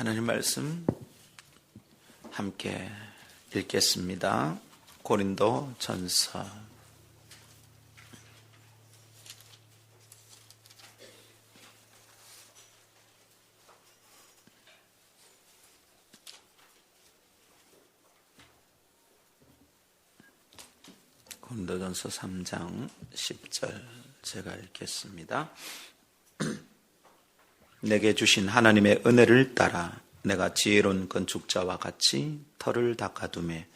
하나님 말씀 함께 읽겠습니다. 고린도 전서 3장 10절 제가 읽겠습니다. 내게 주신 하나님의 은혜를 따라 내가 지혜로운 건축자와 같이 터를 닦아두매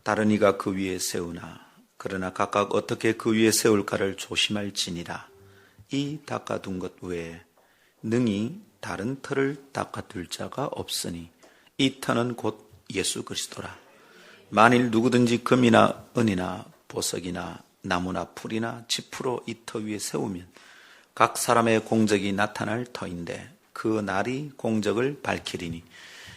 다른 이가 그 위에 세우나 그러나 각각 어떻게 그 위에 세울까를 조심할지니라. 이 닦아둔 것 외에 능히 다른 터를 닦아둘 자가 없으니 이 터는 곧 예수 그리스도라. 만일 누구든지 금이나 은이나 보석이나 나무나 풀이나 지푸로 이 터 위에 세우면 각 사람의 공적이 나타날 터인데 그 날이 공적을 밝히리니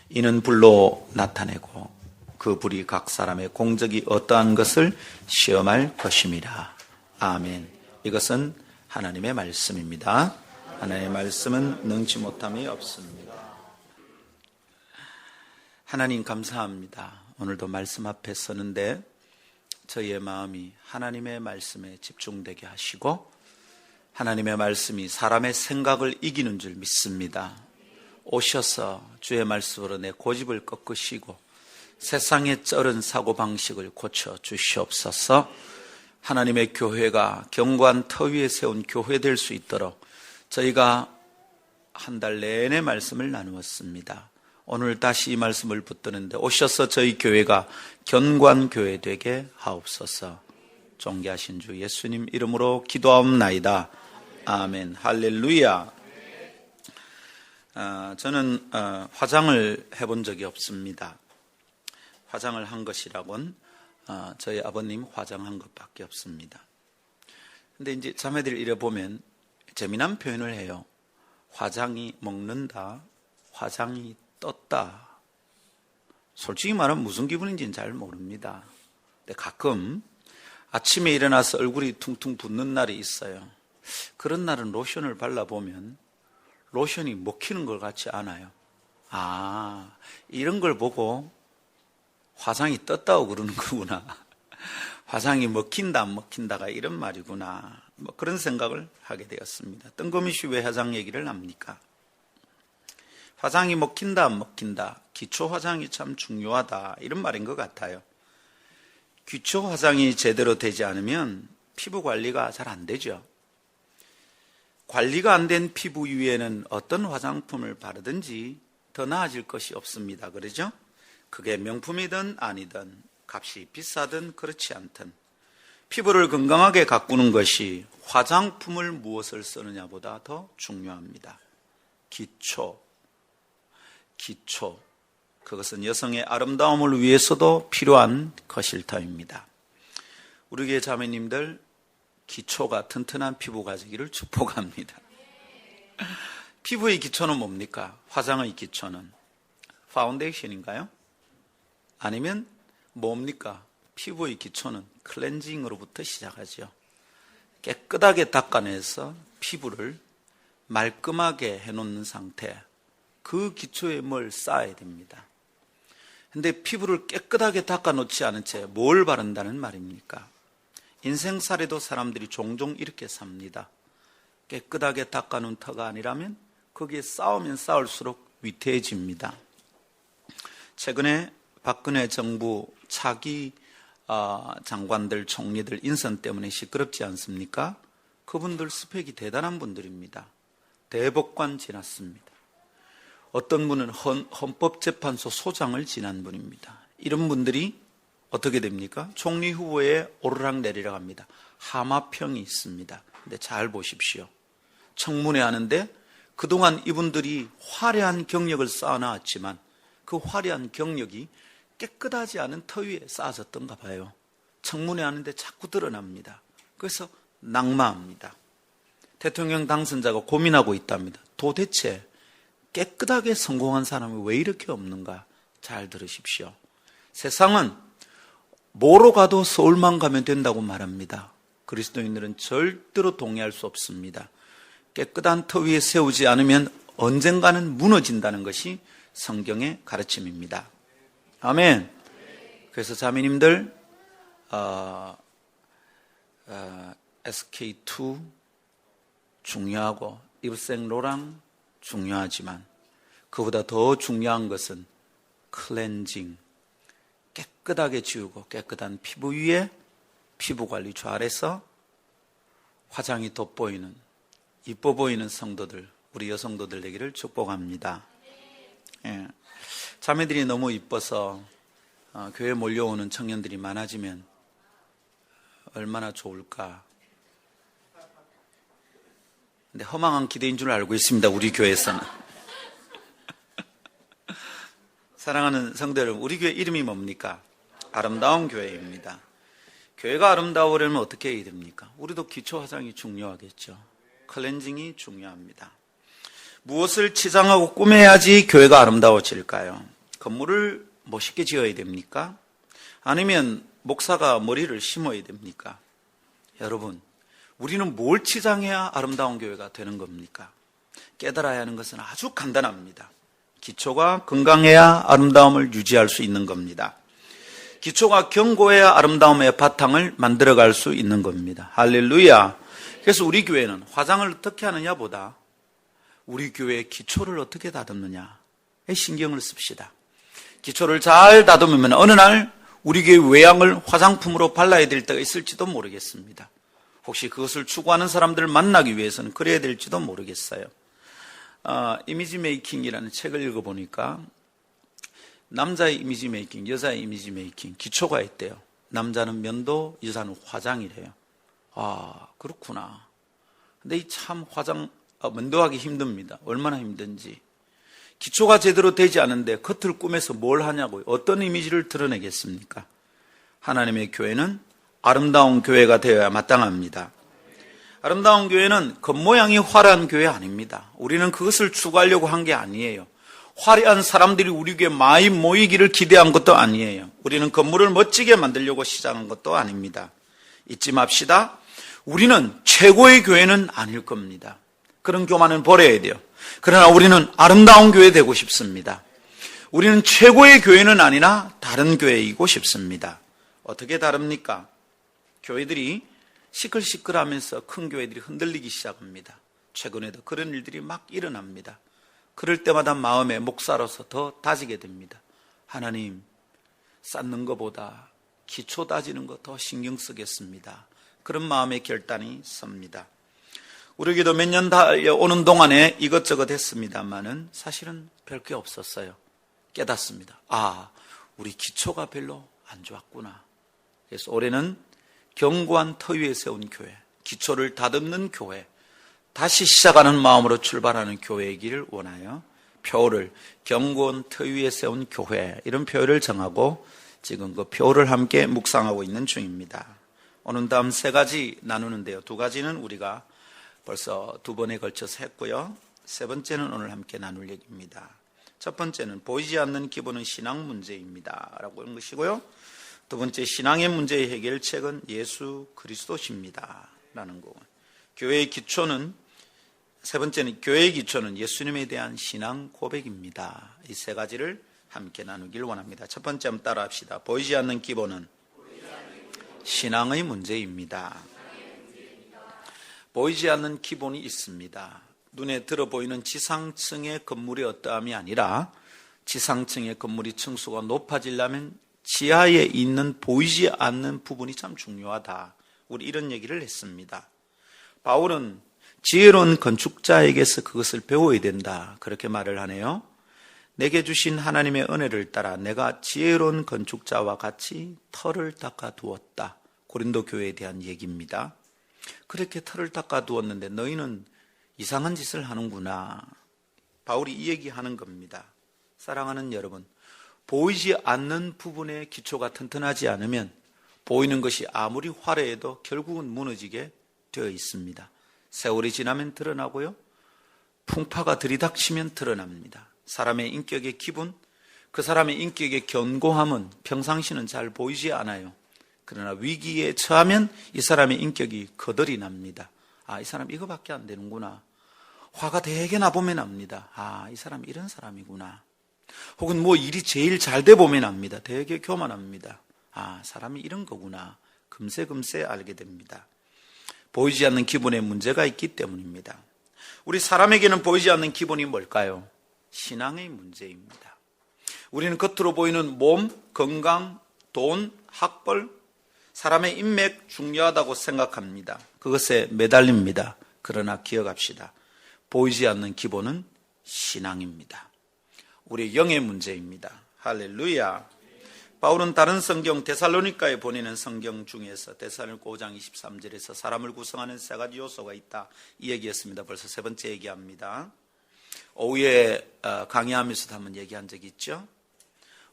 이는 불로 나타내고 그 불이 각 사람의 공적이 어떠한 것을 시험할 것임이라. 아멘. 이것은 하나님의 말씀입니다. 하나님의 말씀은 능치 못함이 없습니다. 하나님 감사합니다. 오늘도 말씀 앞에 서는데 저희의 마음이 하나님의 말씀에 집중되게 하시고 하나님의 말씀이 사람의 생각을 이기는 줄 믿습니다. 오셔서 주의 말씀으로 내 고집을 꺾으시고 세상의 쩔은 사고방식을 고쳐 주시옵소서. 하나님의 교회가 견고한 터 위에 세운 교회 될 수 있도록 저희가 한 달 내내 말씀을 나누었습니다. 오늘 다시 이 말씀을 붙드는데 오셔서 저희 교회가 견고한 교회 되게 하옵소서. 존귀하신 주 예수님 이름으로 기도하옵나이다. 아멘. 할렐루야. 저는 화장을 해본 적이 없습니다. 화장을 한 것이라곤 저희 아버님 화장한 것밖에 없습니다. 근데 이제 자매들 이래 보면 재미난 표현을 해요. 화장이 먹는다, 화장이 떴다. 솔직히 말하면 무슨 기분인지는 잘 모릅니다. 근데 가끔 아침에 일어나서 얼굴이 퉁퉁 붓는 날이 있어요. 그런 날은 로션을 발라보면 로션이 먹히는 것 같지 않아요. 이런 걸 보고 화장이 떴다고 그러는 거구나. 화장이 먹힌다 안 먹힌다가 이런 말이구나. 그런 생각을 하게 되었습니다. 뜬금없이 왜 화장 얘기를 합니까? 화장이 먹힌다 안 먹힌다, 기초 화장이 참 중요하다, 이런 말인 것 같아요. 기초 화장이 제대로 되지 않으면 피부 관리가 잘 안 되죠. 관리가 안 된 피부 위에는 어떤 화장품을 바르든지 더 나아질 것이 없습니다. 그러죠? 그게 명품이든 아니든 값이 비싸든 그렇지 않든 피부를 건강하게 가꾸는 것이 화장품을 무엇을 쓰느냐보다 더 중요합니다. 기초. 그것은 여성의 아름다움을 위해서도 필요한 것일 터입니다. 우리 교회 자매님들 기초가 튼튼한 피부 가지기를 축복합니다. 피부의 기초는 뭡니까? 화장의 기초는 파운데이션인가요? 아니면 뭡니까? 피부의 기초는 클렌징으로부터 시작하죠. 깨끗하게 닦아내서 피부를 말끔하게 해놓는 상태, 그 기초에 뭘 쌓아야 됩니다. 근데 피부를 깨끗하게 닦아놓지 않은 채 뭘 바른다는 말입니까? 인생살이도 사람들이 종종 이렇게 삽니다. 깨끗하게 닦아놓은 터가 아니라면 거기에 쌓으면 쌓을수록 위태해집니다. 최근에 박근혜 정부 차기 장관들, 총리들 인선 때문에 시끄럽지 않습니까? 그분들 스펙이 대단한 분들입니다. 대법관 지났습니다. 어떤 분은 헌법재판소 소장을 지난 분입니다. 이런 분들이 어떻게 됩니까? 총리 후보에 오르락내리락 합니다. 하마평이 있습니다. 근데 잘 보십시오. 청문회 하는데 그동안 이분들이 화려한 경력을 쌓아놨지만 그 화려한 경력이 깨끗하지 않은 터 위에 쌓아졌던가 봐요. 청문회 하는데 자꾸 드러납니다. 그래서 낙마합니다. 대통령 당선자가 고민하고 있답니다. 도대체 깨끗하게 성공한 사람이 왜 이렇게 없는가? 잘 들으십시오. 세상은 뭐로 가도 서울만 가면 된다고 말합니다. 그리스도인들은 절대로 동의할 수 없습니다. 깨끗한 터 위에 세우지 않으면 언젠가는 무너진다는 것이 성경의 가르침입니다. 아멘. 그래서 자매님들 SK2 중요하고 이브생 로랑 중요하지만 그보다 더 중요한 것은 클렌징, 깨끗하게 지우고 깨끗한 피부 위에 피부관리 잘해서 화장이 돋보이는 이뻐 보이는 성도들, 우리 여성도들 되기를 축복합니다. 예. 자매들이 너무 이뻐서 교회에 몰려오는 청년들이 많아지면 얼마나 좋을까. 근데 허망한 기대인 줄 알고 있습니다. 우리 교회에서는. 사랑하는 성도 여러분, 우리 교회 이름이 뭡니까? 아름다운 교회입니다. 교회가 아름다우려면 어떻게 해야 됩니까? 우리도 기초 화장이 중요하겠죠. 클렌징이 중요합니다. 무엇을 치장하고 꾸며야지 교회가 아름다워질까요? 건물을 멋있게 지어야 됩니까? 아니면 목사가 머리를 심어야 됩니까? 여러분, 우리는 뭘 치장해야 아름다운 교회가 되는 겁니까? 깨달아야 하는 것은 아주 간단합니다. 기초가 건강해야 아름다움을 유지할 수 있는 겁니다. 기초가 견고해야 아름다움의 바탕을 만들어갈 수 있는 겁니다. 할렐루야. 그래서 우리 교회는 화장을 어떻게 하느냐보다 우리 교회의 기초를 어떻게 다듬느냐에 신경을 씁시다. 기초를 잘 다듬으면 어느 날 우리 교회 외양을 화장품으로 발라야 될 때가 있을지도 모르겠습니다. 혹시 그것을 추구하는 사람들을 만나기 위해서는 그래야 될지도 모르겠어요. 이미지 메이킹이라는 책을 읽어보니까 남자의 이미지 메이킹, 여자의 이미지 메이킹 기초가 있대요. 남자는 면도, 여자는 화장이래요. 아, 그렇구나. 근데 이 참 화장, 면도하기 힘듭니다. 얼마나 힘든지. 기초가 제대로 되지 않은데 겉을 꾸며서 뭘 하냐고요. 어떤 이미지를 드러내겠습니까? 하나님의 교회는 아름다운 교회가 되어야 마땅합니다. 아름다운 교회는 겉모양이 화려한 교회 아닙니다. 우리는 그것을 추구하려고 한 게 아니에요. 화려한 사람들이 우리 교회에 많이 모이기를 기대한 것도 아니에요. 우리는 건물을 멋지게 만들려고 시작한 것도 아닙니다. 잊지 맙시다. 우리는 최고의 교회는 아닐 겁니다. 그런 교만은 버려야 돼요. 그러나 우리는 아름다운 교회 되고 싶습니다. 우리는 최고의 교회는 아니나 다른 교회이고 싶습니다. 어떻게 다릅니까? 교회들이 시끌시끌하면서 큰 교회들이 흔들리기 시작합니다. 최근에도 그런 일들이 막 일어납니다. 그럴 때마다 마음에 목사로서 더 다지게 됩니다. 하나님, 쌓는 것보다 기초 다지는 거 더 신경 쓰겠습니다. 그런 마음의 결단이 섭니다. 우리 교회도 몇 년 달려오는 동안에 이것저것 했습니다만은 사실은 별게 없었어요. 깨닫습니다. 아, 우리 기초가 별로 안 좋았구나. 그래서 올해는 견고한 터 위에 세운 교회, 기초를 다듬는 교회, 다시 시작하는 마음으로 출발하는 교회이기를 원하여 표를 견고한 터 위에 세운 교회, 이런 표를 정하고 지금 그 표를 함께 묵상하고 있는 중입니다. 오늘 다음 세 가지 나누는데요. 두 가지는 우리가 벌써 두 번에 걸쳐서 했고요. 세 번째는 오늘 함께 나눌 얘기입니다. 첫 번째는 보이지 않는 기본은 신앙 문제입니다 라고 하는 것이고요. 두 번째, 신앙의 문제의 해결책은 예수 그리스도십니다 라는 거. 교회의 기초는, 세 번째는 교회의 기초는 예수님에 대한 신앙 고백입니다. 이 세 가지를 함께 나누길 원합니다. 첫 번째 한번 따라 합시다. 보이지 않는 기본은 신앙의 문제입니다. 보이지 않는 기본이 있습니다. 눈에 들어 보이는 지상층의 건물의 어떠함이 아니라 지상층의 건물이 층수가 높아지려면 지하에 있는 보이지 않는 부분이 참 중요하다. 우리 이런 얘기를 했습니다. 바울은 지혜로운 건축자에게서 그것을 배워야 된다. 그렇게 말을 하네요. 내게 주신 하나님의 은혜를 따라 내가 지혜로운 건축자와 같이 터를 닦아 두었다. 고린도 교회에 대한 얘기입니다. 그렇게 터를 닦아 두었는데 너희는 이상한 짓을 하는구나. 바울이 이 얘기하는 겁니다. 사랑하는 여러분, 보이지 않는 부분의 기초가 튼튼하지 않으면 보이는 것이 아무리 화려해도 결국은 무너지게 되어 있습니다. 세월이 지나면 드러나고요. 풍파가 들이닥치면 드러납니다. 사람의 인격의 기분, 그 사람의 인격의 견고함은 평상시는 잘 보이지 않아요. 그러나 위기에 처하면 이 사람의 인격이 거덜이 납니다. 아, 이 사람 이거밖에 안 되는구나. 화가 되게 나보면 납니다. 아, 이 사람 이런 사람이구나. 혹은 뭐 일이 제일 잘 돼 보면 압니다. 되게 교만합니다. 아, 사람이 이런 거구나. 금세 알게 됩니다. 보이지 않는 기본에 문제가 있기 때문입니다. 우리 사람에게는 보이지 않는 기본이 뭘까요? 신앙의 문제입니다. 우리는 겉으로 보이는 몸, 건강, 돈, 학벌, 사람의 인맥 중요하다고 생각합니다. 그것에 매달립니다. 그러나 기억합시다. 보이지 않는 기본은 신앙입니다. 우리 영의 문제입니다. 할렐루야. 바울은 다른 성경 데살로니가에 보내는 성경 중에서 데살로니가 5장 23절에서 사람을 구성하는 세 가지 요소가 있다, 이 얘기였습니다. 벌써 세 번째 얘기합니다. 오후에 강의하면서도 한번 얘기한 적이 있죠.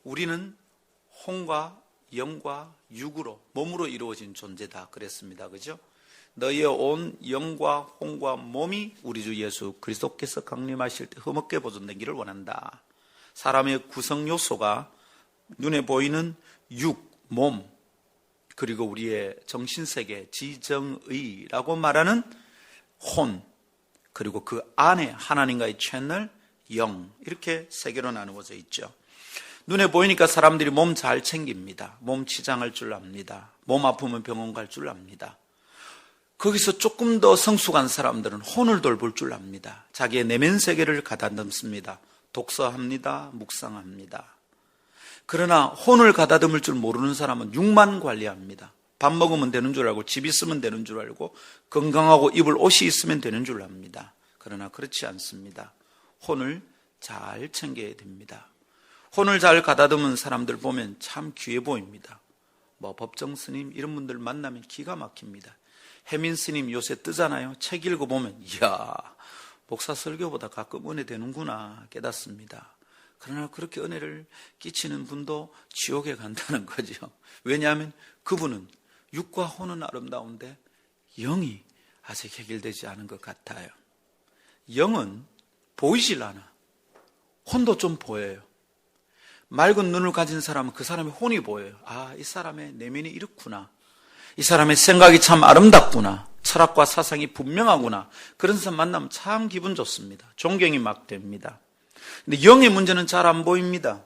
우리는 혼과 영과 육으로, 몸으로 이루어진 존재다 그랬습니다. 그죠? 너희의 온 영과 혼과 몸이 우리 주 예수 그리스도께서 강림하실 때 흠없게 보존되기를 원한다. 사람의 구성 요소가 눈에 보이는 육, 몸, 그리고 우리의 정신세계, 지정의라고 말하는 혼, 그리고 그 안에 하나님과의 채널, 영, 이렇게 세 개로 나누어져 있죠. 눈에 보이니까 사람들이 몸 잘 챙깁니다. 몸 치장할 줄 압니다. 몸 아프면 병원 갈 줄 압니다. 거기서 조금 더 성숙한 사람들은 혼을 돌볼 줄 압니다. 자기의 내면 세계를 가다듬습니다. 독서합니다. 묵상합니다. 그러나 혼을 가다듬을 줄 모르는 사람은 육만 관리합니다. 밥 먹으면 되는 줄 알고, 집 있으면 되는 줄 알고, 건강하고 입을 옷이 있으면 되는 줄 압니다. 그러나 그렇지 않습니다. 혼을 잘 챙겨야 됩니다. 혼을 잘 가다듬은 사람들 보면 참 귀해 보입니다. 뭐 법정 스님 이런 분들 만나면 기가 막힙니다. 혜민 스님 요새 뜨잖아요. 책 읽어보면 이야, 목사 설교보다 가끔 은혜 되는구나 깨닫습니다. 그러나 그렇게 은혜를 끼치는 분도 지옥에 간다는 거죠. 왜냐하면 그분은 육과 혼은 아름다운데 영이 아직 해결되지 않은 것 같아요. 영은 보이질 않아. 혼도 좀 보여요. 맑은 눈을 가진 사람은 그 사람의 혼이 보여요. 아, 이 사람의 내면이 이렇구나. 이 사람의 생각이 참 아름답구나. 철학과 사상이 분명하구나. 그런 사람 만나면 참 기분 좋습니다. 존경이 막 됩니다. 근데 영의 문제는 잘 안 보입니다.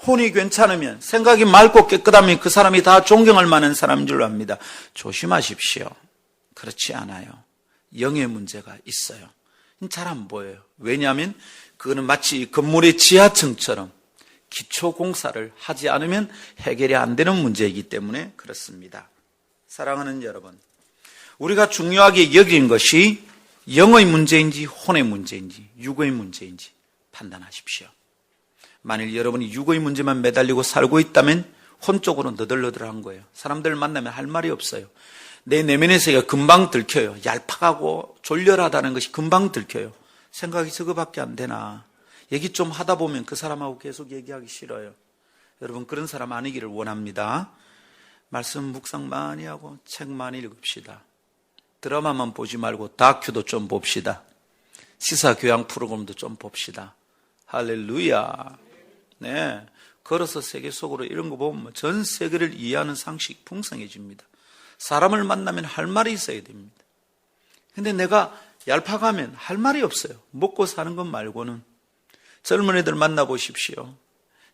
혼이 괜찮으면, 생각이 맑고 깨끗하면 그 사람이 다 존경할 만한 사람인 줄 압니다. 조심하십시오. 그렇지 않아요. 영의 문제가 있어요. 잘 안 보여요. 왜냐하면 그거는 마치 건물의 지하층처럼 기초 공사를 하지 않으면 해결이 안 되는 문제이기 때문에 그렇습니다. 사랑하는 여러분, 우리가 중요하게 여긴 것이 영의 문제인지 혼의 문제인지 육의 문제인지 판단하십시오. 만일 여러분이 육의 문제만 매달리고 살고 있다면 혼 쪽으로 너덜너덜한 거예요. 사람들 만나면 할 말이 없어요. 내 내면의 세계가 금방 들켜요. 얄팍하고 졸렬하다는 것이 금방 들켜요. 생각이 저거밖에 안 되나. 얘기 좀 하다 보면 그 사람하고 계속 얘기하기 싫어요. 여러분, 그런 사람 아니기를 원합니다. 말씀 묵상 많이 하고 책 많이 읽읍시다. 드라마만 보지 말고 다큐도 좀 봅시다. 시사교양 프로그램도 좀 봅시다. 할렐루야. 네, 걸어서 세계 속으로 이런 거 보면 전 세계를 이해하는 상식이 풍성해집니다. 사람을 만나면 할 말이 있어야 됩니다. 근데 내가 얄팍하면 할 말이 없어요. 먹고 사는 것 말고는. 젊은 애들 만나보십시오.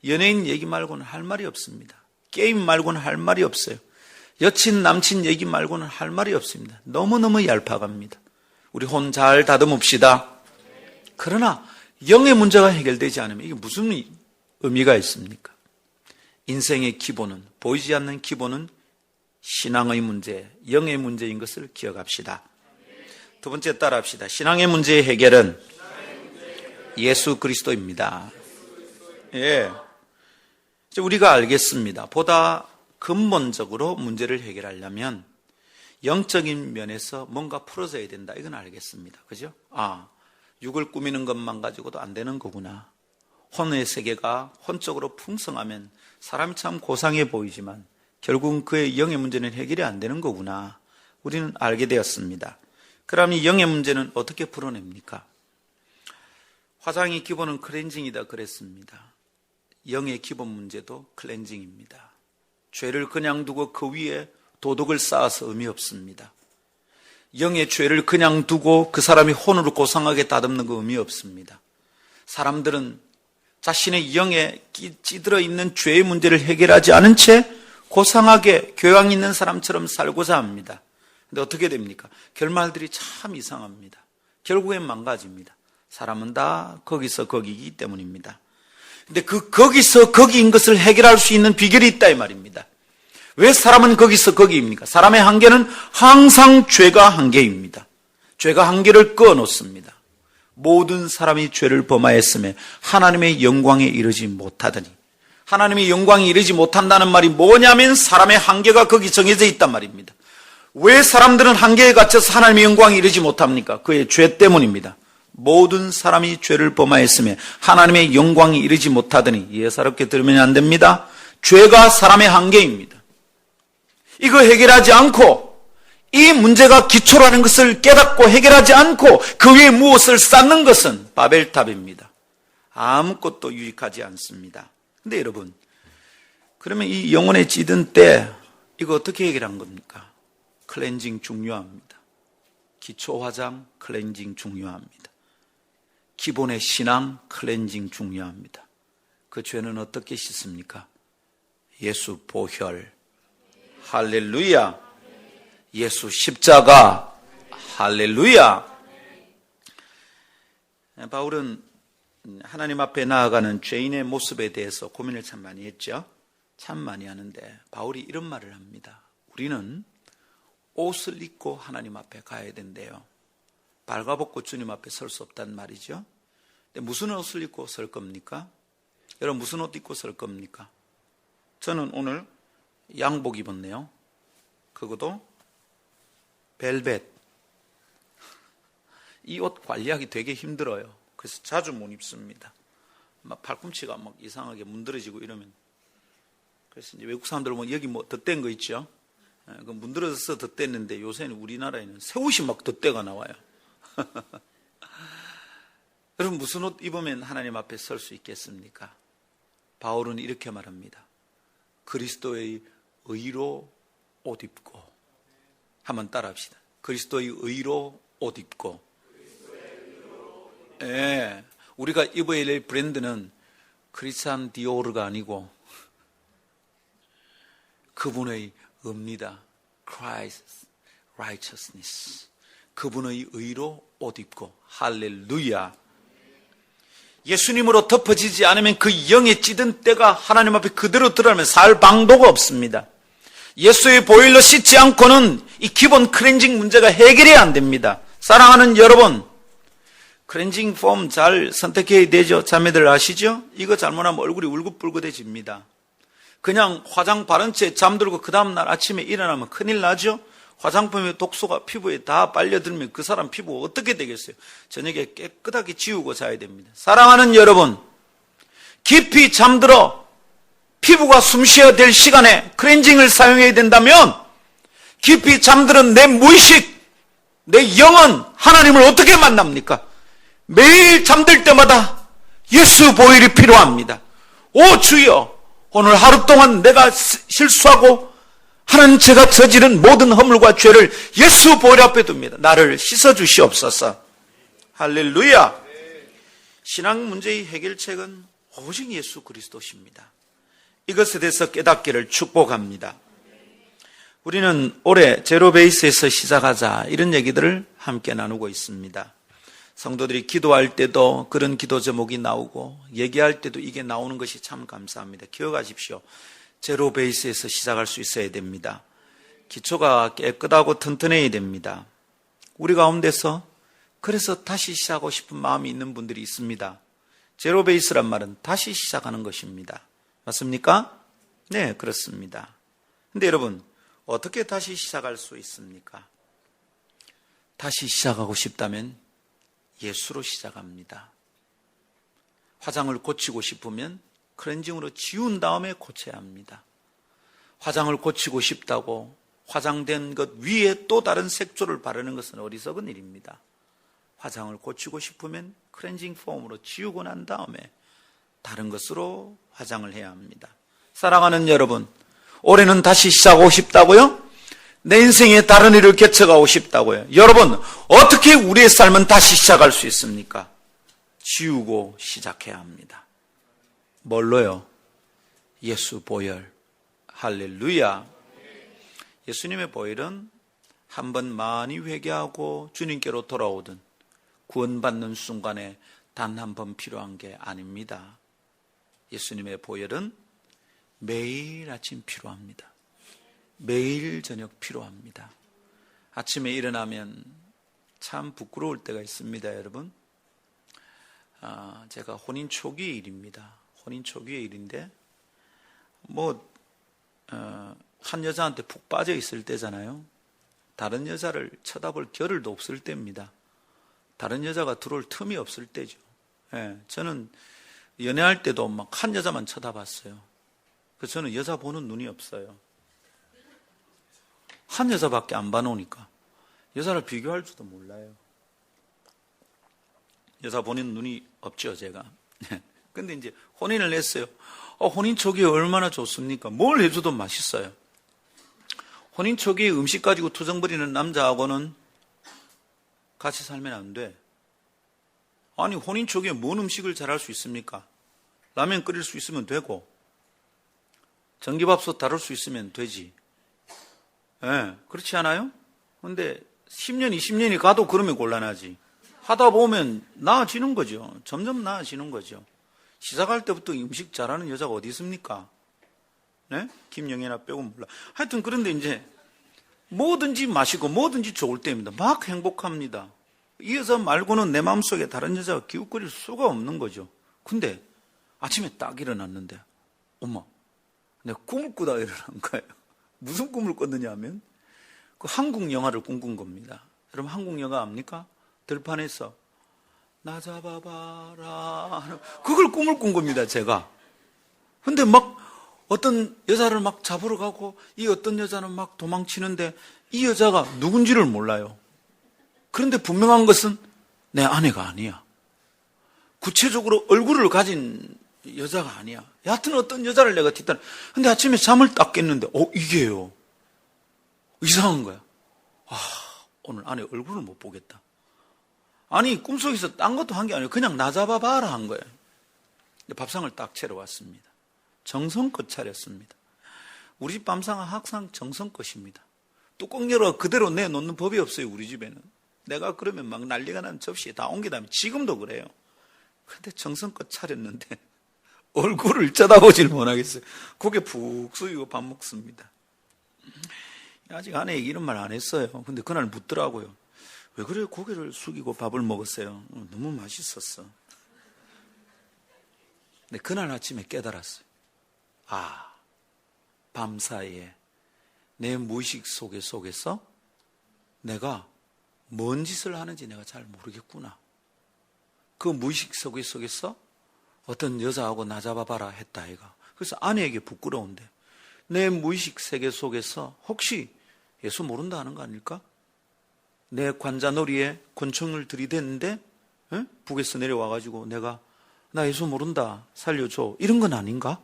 연예인 얘기 말고는 할 말이 없습니다. 게임 말고는 할 말이 없어요. 여친, 남친 얘기 말고는 할 말이 없습니다. 너무너무 얄팍합니다. 우리 혼 잘 다듬읍시다. 그러나 영의 문제가 해결되지 않으면 이게 무슨 의미가 있습니까? 인생의 기본은, 보이지 않는 기본은 신앙의 문제, 영의 문제인 것을 기억합시다. 두 번째 따라합시다. 신앙의 문제의 해결은 예수 그리스도입니다. 예. 우리가 알겠습니다. 보다 근본적으로 문제를 해결하려면 영적인 면에서 뭔가 풀어져야 된다. 이건 알겠습니다. 그죠? 아, 육을 꾸미는 것만 가지고도 안 되는 거구나. 혼의 세계가 혼적으로 풍성하면 사람이 참 고상해 보이지만 결국은 그의 영의 문제는 해결이 안 되는 거구나. 우리는 알게 되었습니다. 그럼 이 영의 문제는 어떻게 풀어냅니까? 화장의 기본은 클렌징이다 그랬습니다. 영의 기본 문제도 클렌징입니다. 죄를 그냥 두고 그 위에 도덕을 쌓아서 의미 없습니다. 영의 죄를 그냥 두고 그 사람이 혼으로 고상하게 다듬는 거 의미 없습니다. 사람들은 자신의 영에 찌들어 있는 죄의 문제를 해결하지 않은 채 고상하게 교양 있는 사람처럼 살고자 합니다. 근데 어떻게 됩니까? 결말들이 참 이상합니다. 결국엔 망가집니다. 사람은 다 거기서 거기이기 때문입니다. 근데 그 거기서 거기인 것을 해결할 수 있는 비결이 있다 이 말입니다. 왜 사람은 거기서 거기입니까? 사람의 한계는 항상 죄가 한계입니다. 죄가 한계를 끊어놓습니다. 모든 사람이 죄를 범하였으며 하나님의 영광에 이르지 못하더니, 하나님의 영광에 이르지 못한다는 말이 뭐냐면 사람의 한계가 거기 정해져 있단 말입니다. 왜 사람들은 한계에 갇혀서 하나님의 영광에 이르지 못합니까? 그의 죄 때문입니다. 모든 사람이 죄를 범하였으며 하나님의 영광에 이르지 못하더니, 예사롭게 들으면 안 됩니다. 죄가 사람의 한계입니다. 이거 해결하지 않고, 이 문제가 기초라는 것을 깨닫고 해결하지 않고 그 위에 무엇을 쌓는 것은 바벨탑입니다. 아무것도 유익하지 않습니다. 근데 여러분, 그러면 이 영혼에 찌든 때 이거 어떻게 해결한 겁니까? 클렌징 중요합니다. 기초 화장 클렌징 중요합니다. 기본의 신앙 클렌징 중요합니다. 그 죄는 어떻게 씻습니까? 예수 보혈, 할렐루야. 예수 십자가, 할렐루야. 바울은 하나님 앞에 나아가는 죄인의 모습에 대해서 고민을 참 많이 했죠. 참 많이 하는데 바울이 이런 말을 합니다. 우리는 옷을 입고 하나님 앞에 가야 된대요. 발가벗고 주님 앞에 설 수 없단 말이죠. 근데 무슨 옷을 입고 설 겁니까? 여러분 무슨 옷 입고 설 겁니까? 저는 오늘 양복 입었네요. 그것도 벨벳. 이 옷 관리하기 되게 힘들어요. 그래서 자주 못 입습니다. 막 팔꿈치가 막 이상하게 문드러지고 이러면. 그래서 이제 외국 사람들 보면 여기 뭐 덧댄 거 있죠? 그 문드러져서 덧댔는데 요새는 우리나라에는 새 옷이 막 덧대가 나와요. 여러분 무슨 옷 입으면 하나님 앞에 설 수 있겠습니까? 바울은 이렇게 말합니다. 그리스도의 의로 옷 입고. 한번 따라합시다. 그리스도의 의로 옷 입고. 예, 우리가 입어야 될 브랜드는 크리스찬 디오르가 아니고 그분의 의입니다. Christ's righteousness. 그분의 의로 옷 입고. 할렐루야. 예수님으로 덮어지지 않으면 그 영에 찌든 때가 하나님 앞에 그대로 드러나면 살 방도가 없습니다. 예수의 보혈로 씻지 않고는 이 기본 클렌징 문제가 해결이 안 됩니다. 사랑하는 여러분, 클렌징 폼 잘 선택해야 되죠. 자매들 아시죠? 이거 잘못하면 얼굴이 울긋불긋해집니다. 그냥 화장 바른 채 잠들고 그 다음날 아침에 일어나면 큰일 나죠? 화장품의 독소가 피부에 다 빨려들면 그 사람 피부가 어떻게 되겠어요? 저녁에 깨끗하게 지우고 자야 됩니다. 사랑하는 여러분, 깊이 잠들어 피부가 숨쉬어야 될 시간에 클렌징을 사용해야 된다면 깊이 잠드는 내 무의식, 내 영은 하나님을 어떻게 만납니까? 매일 잠들 때마다 예수 보혈이 필요합니다. 오 주여, 오늘 하루 동안 내가 실수하고 하는 제가 저지른 모든 허물과 죄를 예수 보혈 앞에 둡니다. 나를 씻어주시옵소서. 할렐루야. 신앙 문제의 해결책은 오직 예수 그리스도십니다. 이것에 대해서 깨닫기를 축복합니다. 우리는 올해 제로베이스에서 시작하자 이런 얘기들을 함께 나누고 있습니다. 성도들이 기도할 때도 그런 기도 제목이 나오고 얘기할 때도 이게 나오는 것이 참 감사합니다. 기억하십시오. 제로베이스에서 시작할 수 있어야 됩니다. 기초가 깨끗하고 튼튼해야 됩니다. 우리 가운데서 그래서 다시 시작하고 싶은 마음이 있는 분들이 있습니다. 제로베이스란 말은 다시 시작하는 것입니다. 맞습니까? 네, 그렇습니다. 근데 여러분, 어떻게 다시 시작할 수 있습니까? 다시 시작하고 싶다면 예수로 시작합니다. 화장을 고치고 싶으면 클렌징으로 지운 다음에 고쳐야 합니다. 화장을 고치고 싶다고 화장된 것 위에 또 다른 색조를 바르는 것은 어리석은 일입니다. 화장을 고치고 싶으면 클렌징 폼으로 지우고 난 다음에 다른 것으로 화장을 해야 합니다. 사랑하는 여러분, 올해는 다시 시작하고 싶다고요? 내 인생에 다른 일을 개척하고 싶다고요? 여러분, 어떻게 우리의 삶은 다시 시작할 수 있습니까? 지우고 시작해야 합니다. 뭘로요? 예수 보혈. 할렐루야. 예수님의 보혈은 한번 많이 회개하고 주님께로 돌아오든 구원받는 순간에 단 한 번 필요한 게 아닙니다. 예수님의 보혈은 매일 아침 필요합니다. 매일 저녁 필요합니다. 아침에 일어나면 참 부끄러울 때가 있습니다, 여러분. 제가 혼인 초기의 일입니다. 혼인 초기의 일인데, 한 여자한테 푹 빠져 있을 때잖아요. 다른 여자를 쳐다볼 겨를도 없을 때입니다. 다른 여자가 들어올 틈이 없을 때죠. 예, 저는 연애할 때도 막 한 여자만 쳐다봤어요. 그래서 저는 여자 보는 눈이 없어요. 한 여자밖에 안 봐놓으니까 여자를 비교할 줄도 몰라요. 여자 보는 눈이 없죠, 제가. 근데 이제 혼인을 했어요. 혼인 초기에 얼마나 좋습니까? 뭘 해줘도 맛있어요. 혼인 초기에 음식 가지고 투정 부리는 남자하고는 같이 살면 안 돼. 아니, 혼인 초기에 뭔 음식을 잘할 수 있습니까? 라면 끓일 수 있으면 되고, 전기밥솥 다룰 수 있으면 되지. 예, 그렇지 않아요? 근데 10년, 20년이 가도 그러면 곤란하지. 하다 보면 나아지는 거죠. 점점 나아지는 거죠. 시작할 때부터 음식 잘하는 여자가 어디 있습니까? 네? 김영애나 빼고 몰라. 하여튼 그런데 이제 뭐든지 마시고 뭐든지 좋을 때입니다. 막 행복합니다. 이 여자 말고는 내 마음속에 다른 여자가 기웃거릴 수가 없는 거죠. 근데 아침에 딱 일어났는데, 엄마, 내가 꿈을 꾸다 일어난 거예요. 무슨 꿈을 꿨느냐 하면 그 한국 영화를 꿈꾼 겁니다. 여러분 한국 영화 압니까? 들판에서 나 잡아봐라, 그걸 꿈을 꾼 겁니다, 제가. 근데 막 어떤 여자를 막 잡으러 가고 이 어떤 여자는 막 도망치는데 이 여자가 누군지를 몰라요. 그런데 분명한 것은 내 아내가 아니야. 구체적으로 얼굴을 가진 여자가 아니야. 여하튼 어떤 여자를 내가 뒤따라. 근데 아침에 잠을 딱 깼는데 이게요. 이상한 거야. 오늘 아내 얼굴을 못 보겠다. 아니, 꿈속에서 딴 것도 한 게 아니고 그냥 나 잡아봐라 한 거예요. 밥상을 딱 차려왔습니다. 정성껏 차렸습니다. 우리 집 밥상은 항상 정성껏입니다. 뚜껑 열어 그대로 내놓는 법이 없어요, 우리 집에는. 내가 그러면 막 난리가 나면 접시에 다 옮기다면 지금도 그래요. 근데 정성껏 차렸는데 얼굴을 쳐다보질 못하겠어요. 고개 푹 숙이고 밥 먹습니다. 아직 아내에게 이런 말 안 했어요. 근데 그날 묻더라고요. 왜 그래 고개를 숙이고 밥을 먹었어요? 너무 맛있었어. 근데 그날 아침에 깨달았어요. 밤사이에 내 무의식 속에서 내가 뭔 짓을 하는지 내가 잘 모르겠구나. 그 무의식 속에서 어떤 여자하고 나 잡아봐라 했다 아이가. 그래서 아내에게 부끄러운데 내 무의식 세계 속에서 혹시 예수 모른다 하는 거 아닐까? 내 관자놀이에 권총을 들이댔는데 북에서 내려와가지고 내가 나 예수 모른다 살려줘 이런 건 아닌가?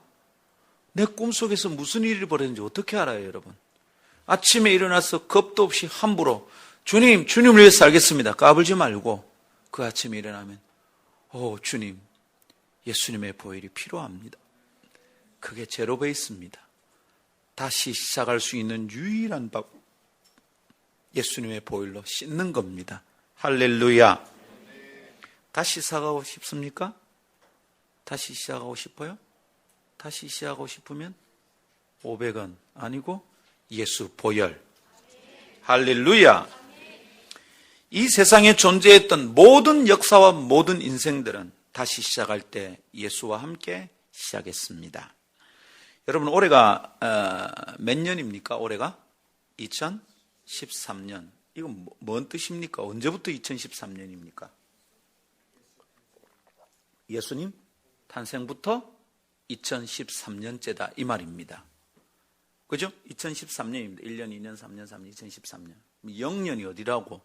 내 꿈속에서 무슨 일이 벌어졌는지 어떻게 알아요, 여러분? 아침에 일어나서 겁도 없이 함부로 주님을 위해서 살겠습니다 까불지 말고 그 아침에 일어나면 주님, 예수님의 보혈이 필요합니다. 그게 제로 베이스입니다. 다시 시작할 수 있는 유일한 법, 예수님의 보혈로 씻는 겁니다. 할렐루야. 다시 시작하고 싶습니까? 다시 시작하고 싶어요? 다시 시작하고 싶으면 500원 아니고 예수 보혈. 할렐루야. 이 세상에 존재했던 모든 역사와 모든 인생들은 다시 시작할 때 예수와 함께 시작했습니다. 여러분 올해가 몇 년입니까? 올해가 2013년. 이건 뭔 뜻입니까? 언제부터 2013년입니까? 예수님 탄생부터 2013년째다 이 말입니다. 그죠? 2013년입니다. 1년, 2년, 3년, 3년, 2013년. 0년이 어디라고?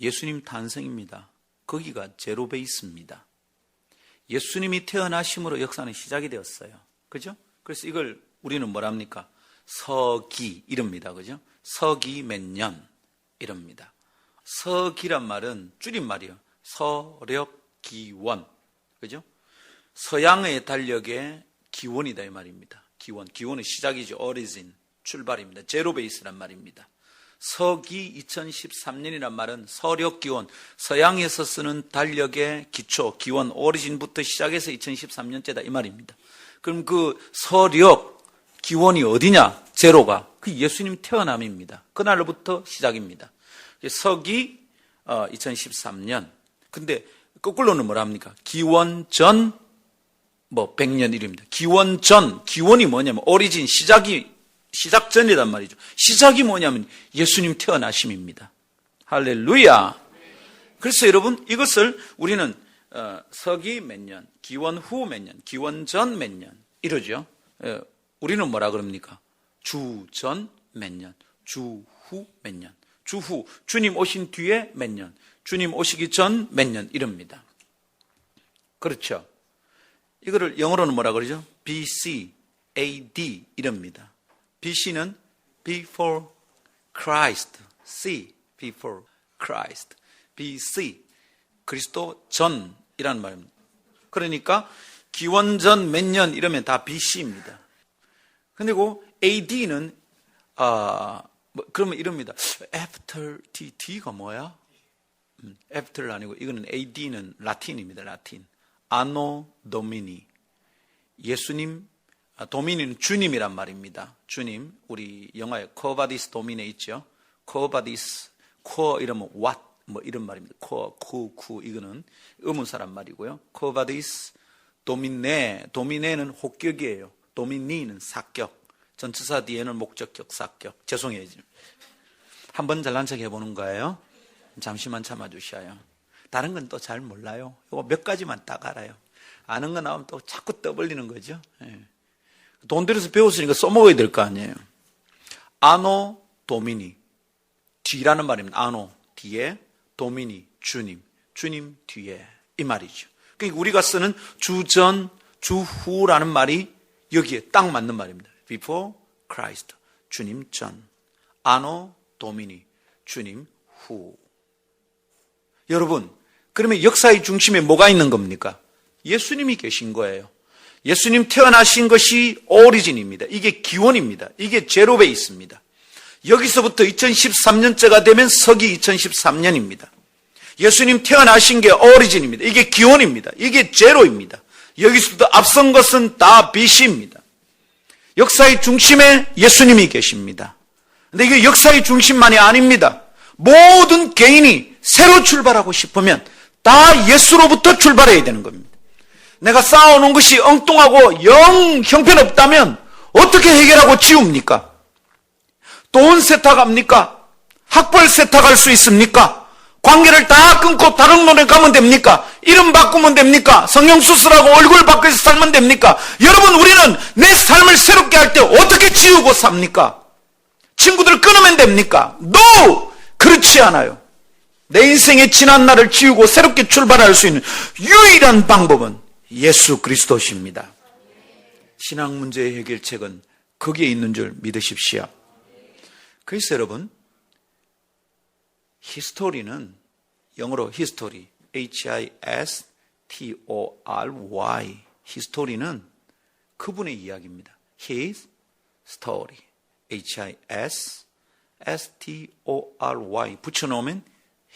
예수님 탄생입니다. 거기가 제로 베이스입니다. 예수님이 태어나심으로 역사는 시작이 되었어요. 그죠? 그래서 이걸 우리는 뭐랍니까? 서기 이럽니다. 그죠? 서기 몇 년 이럽니다. 서기란 말은 줄임말이요. 서력기원. 그죠? 서양의 달력의 기원이다 이 말입니다. 기원은 시작이죠. origin, 출발입니다. 제로 베이스란 말입니다. 서기 2013년이란 말은 서력기원, 서양에서 쓰는 달력의 기초, 기원, 오리진부터 시작해서 2013년째다 이 말입니다. 그럼 그 서력, 기원이 어디냐? 제로가 그 예수님 태어남입니다. 그날로부터 시작입니다. 서기 2013년. 근데 거꾸로는 뭐랍니까? 기원 전 100년 이릅니다. 기원 전, 기원이 뭐냐면 오리진, 시작 전이란 말이죠. 시작이 뭐냐면 예수님 태어나심입니다. 할렐루야. 그래서 여러분 이것을 우리는 서기 몇 년, 기원 후 몇 년, 기원 전 몇 년 이러죠. 우리는 뭐라 그럽니까? 주 전 몇 년, 주 후 몇 년, 주 후, 주님 오신 뒤에 몇 년, 주님 오시기 전 몇 년 이럽니다. 그렇죠. 이거를 영어로는 뭐라 그러죠? BC, AD 이럽니다. BC는 before Christ, C, before Christ, BC, 그리스도 전이라는 말입니다. 그러니까 기원전 몇 년 이러면 다 BC입니다. 그리고 AD는 그러면 이럽니다. After D가 뭐야? After는 아니고 이거는 AD는 라틴입니다. 라틴. Anno Domini. 예수님, 도미니는 주님이란 말입니다. 주님, 우리 영화에 Quo Vadis Domine 있죠? Quo Vadis, Quo 이러면 what, 이런 말입니다. Quo, 이거는 의문사란 말이고요. Quo Vadis Domine, 도미네는 혹격이에요. 도미니는 사격. 전치사 뒤에는 목적격, 사격. 죄송해요. 한번 잘난 척 해보는 거예요. 잠시만 참아주셔요. 다른 건 또 잘 몰라요. 이거 몇 가지만 딱 알아요. 아는 거 나오면 또 자꾸 떠벌리는 거죠. 예. 돈 들여서 배웠으니까 써먹어야 될 거 아니에요. 아노 도미니, 뒤라는 말입니다. 아노, 뒤에, 도미니, 주님, 주님 뒤에 이 말이죠. 그러니까 우리가 쓰는 주전, 주후라는 말이 여기에 딱 맞는 말입니다. Before Christ, 주님 전, 아노 도미니, 주님 후. 여러분, 그러면 역사의 중심에 뭐가 있는 겁니까? 예수님이 계신 거예요. 예수님 태어나신 것이 오리진입니다. 이게 기원입니다. 이게 제로 베이스입니다. 여기서부터 2013년째가 되면 서기 2013년입니다. 예수님 태어나신 게 오리진입니다. 이게 기원입니다. 이게 제로입니다. 여기서부터 앞선 것은 다 BC입니다. 역사의 중심에 예수님이 계십니다. 근데 이게 역사의 중심만이 아닙니다. 모든 개인이 새로 출발하고 싶으면 다 예수로부터 출발해야 되는 겁니다. 내가 쌓아놓은 것이 엉뚱하고 영 형편없다면 어떻게 해결하고 지웁니까? 돈 세탁합니까? 학벌 세탁할 수 있습니까? 관계를 다 끊고 다른 노래 가면 됩니까? 이름 바꾸면 됩니까? 성형 수술하고 얼굴 바꿔서 살면 됩니까? 여러분, 우리는 내 삶을 새롭게 할 때 어떻게 지우고 삽니까? 친구들을 끊으면 됩니까? No! 그렇지 않아요. 내 인생의 지난 날을 지우고 새롭게 출발할 수 있는 유일한 방법은 예수 그리스도십니다. 신앙 문제의 해결책은 거기에 있는 줄 믿으십시오. 그래서 여러분, 히스토리는 영어로 history, H-I-S-T-O-R-Y, 히스토리는 그분의 이야기입니다. His story, H-I-S-S-T-O-R-Y 붙여놓으면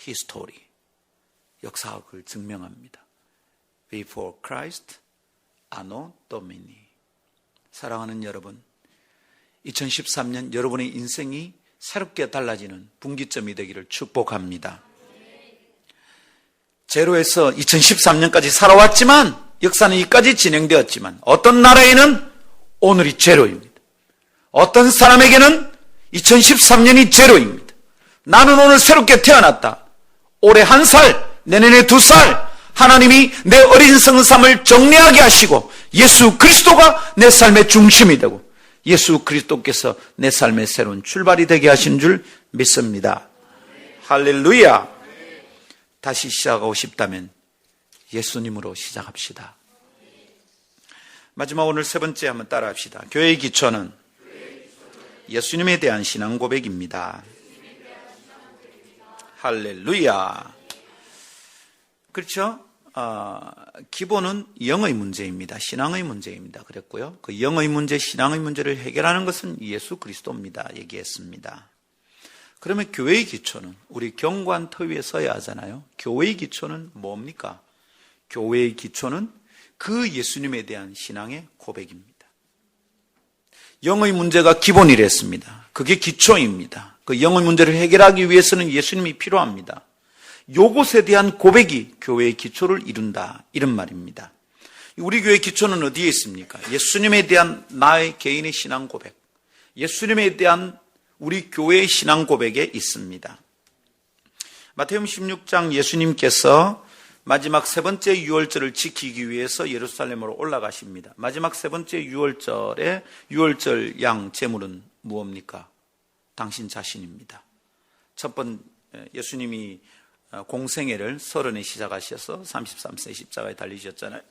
history, 역사학을 증명합니다. Before Christ, Anno Domini. 사랑하는 여러분, 2013년 여러분의 인생이 새롭게 달라지는 분기점이 되기를 축복합니다. 제로에서 2013년까지 살아왔지만 역사는 여기까지 진행되었지만 어떤 나라에는 오늘이 제로입니다. 어떤 사람에게는 2013년이 제로입니다. 나는 오늘 새롭게 태어났다. 올해 1살, 내년에 2살, 하나님이 내 어린 성삼을 정리하게 하시고 예수 그리스도가 내 삶의 중심이 되고 예수 그리스도께서 내 삶의 새로운 출발이 되게 하신 줄 믿습니다. 할렐루야. 다시 시작하고 싶다면 예수님으로 시작합시다. 마지막 오늘 세 번째 한번 따라합시다. 교회의 기초는 예수님에 대한 신앙 고백입니다. 할렐루야. 그렇죠? 기본은 영의 문제입니다. 신앙의 문제입니다. 그랬고요. 그 영의 문제, 신앙의 문제를 해결하는 것은 예수 그리스도입니다. 얘기했습니다. 그러면 교회의 기초는 우리 경관 터위에 서야 하잖아요. 교회의 기초는 뭡니까? 교회의 기초는 그 예수님에 대한 신앙의 고백입니다. 영의 문제가 기본이랬습니다. 그게 기초입니다. 그 영의 문제를 해결하기 위해서는 예수님이 필요합니다. 요것에 대한 고백이 교회의 기초를 이룬다, 이런 말입니다. 우리 교회의 기초는 어디에 있습니까? 예수님에 대한 나의 개인의 신앙 고백, 예수님에 대한 우리 교회의 신앙 고백에 있습니다. 마태복음 16장 예수님께서 마지막 세 번째 유월절을 지키기 위해서 예루살렘으로 올라가십니다. 마지막 세 번째 유월절에 유월절 양 제물은 무엇입니까? 당신 자신입니다. 첫 번 예수님이 공생애를 30에 시작하셔서 33세 십자가에 달리셨잖아요.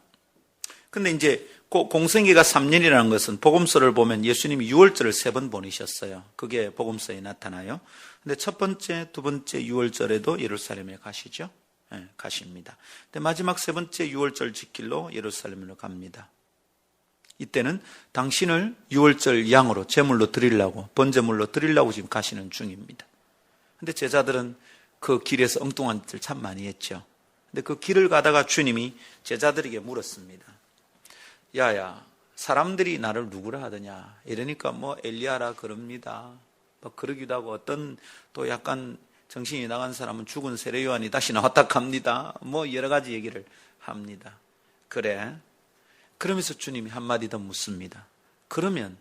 근데 이제 공생애가 3년이라는 것은 복음서를 보면 예수님이 유월절을 3번 보내셨어요. 그게 복음서에 나타나요. 근데 첫 번째, 두 번째 유월절에도 예루살렘에 가시죠. 네, 가십니다. 근데 마지막 세 번째 유월절 지킬로 예루살렘으로 갑니다. 이때는 당신을 유월절 양으로 제물로 드리려고, 번제물로 드리려고 지금 가시는 중입니다. 근데 제자들은 그 길에서 엉뚱한 짓을 참 많이 했죠. 근데 그 길을 가다가 주님이 제자들에게 물었습니다. 야야, 사람들이 나를 누구라 하더냐? 이러니까 뭐 엘리야라 그럽니다. 뭐 그러기도 하고, 어떤 또 약간 정신이 나간 사람은 죽은 세례 요한이 다시 나왔다 갑니다. 뭐 여러 가지 얘기를 합니다. 그래. 그러면서 주님이 한마디 더 묻습니다. 그러면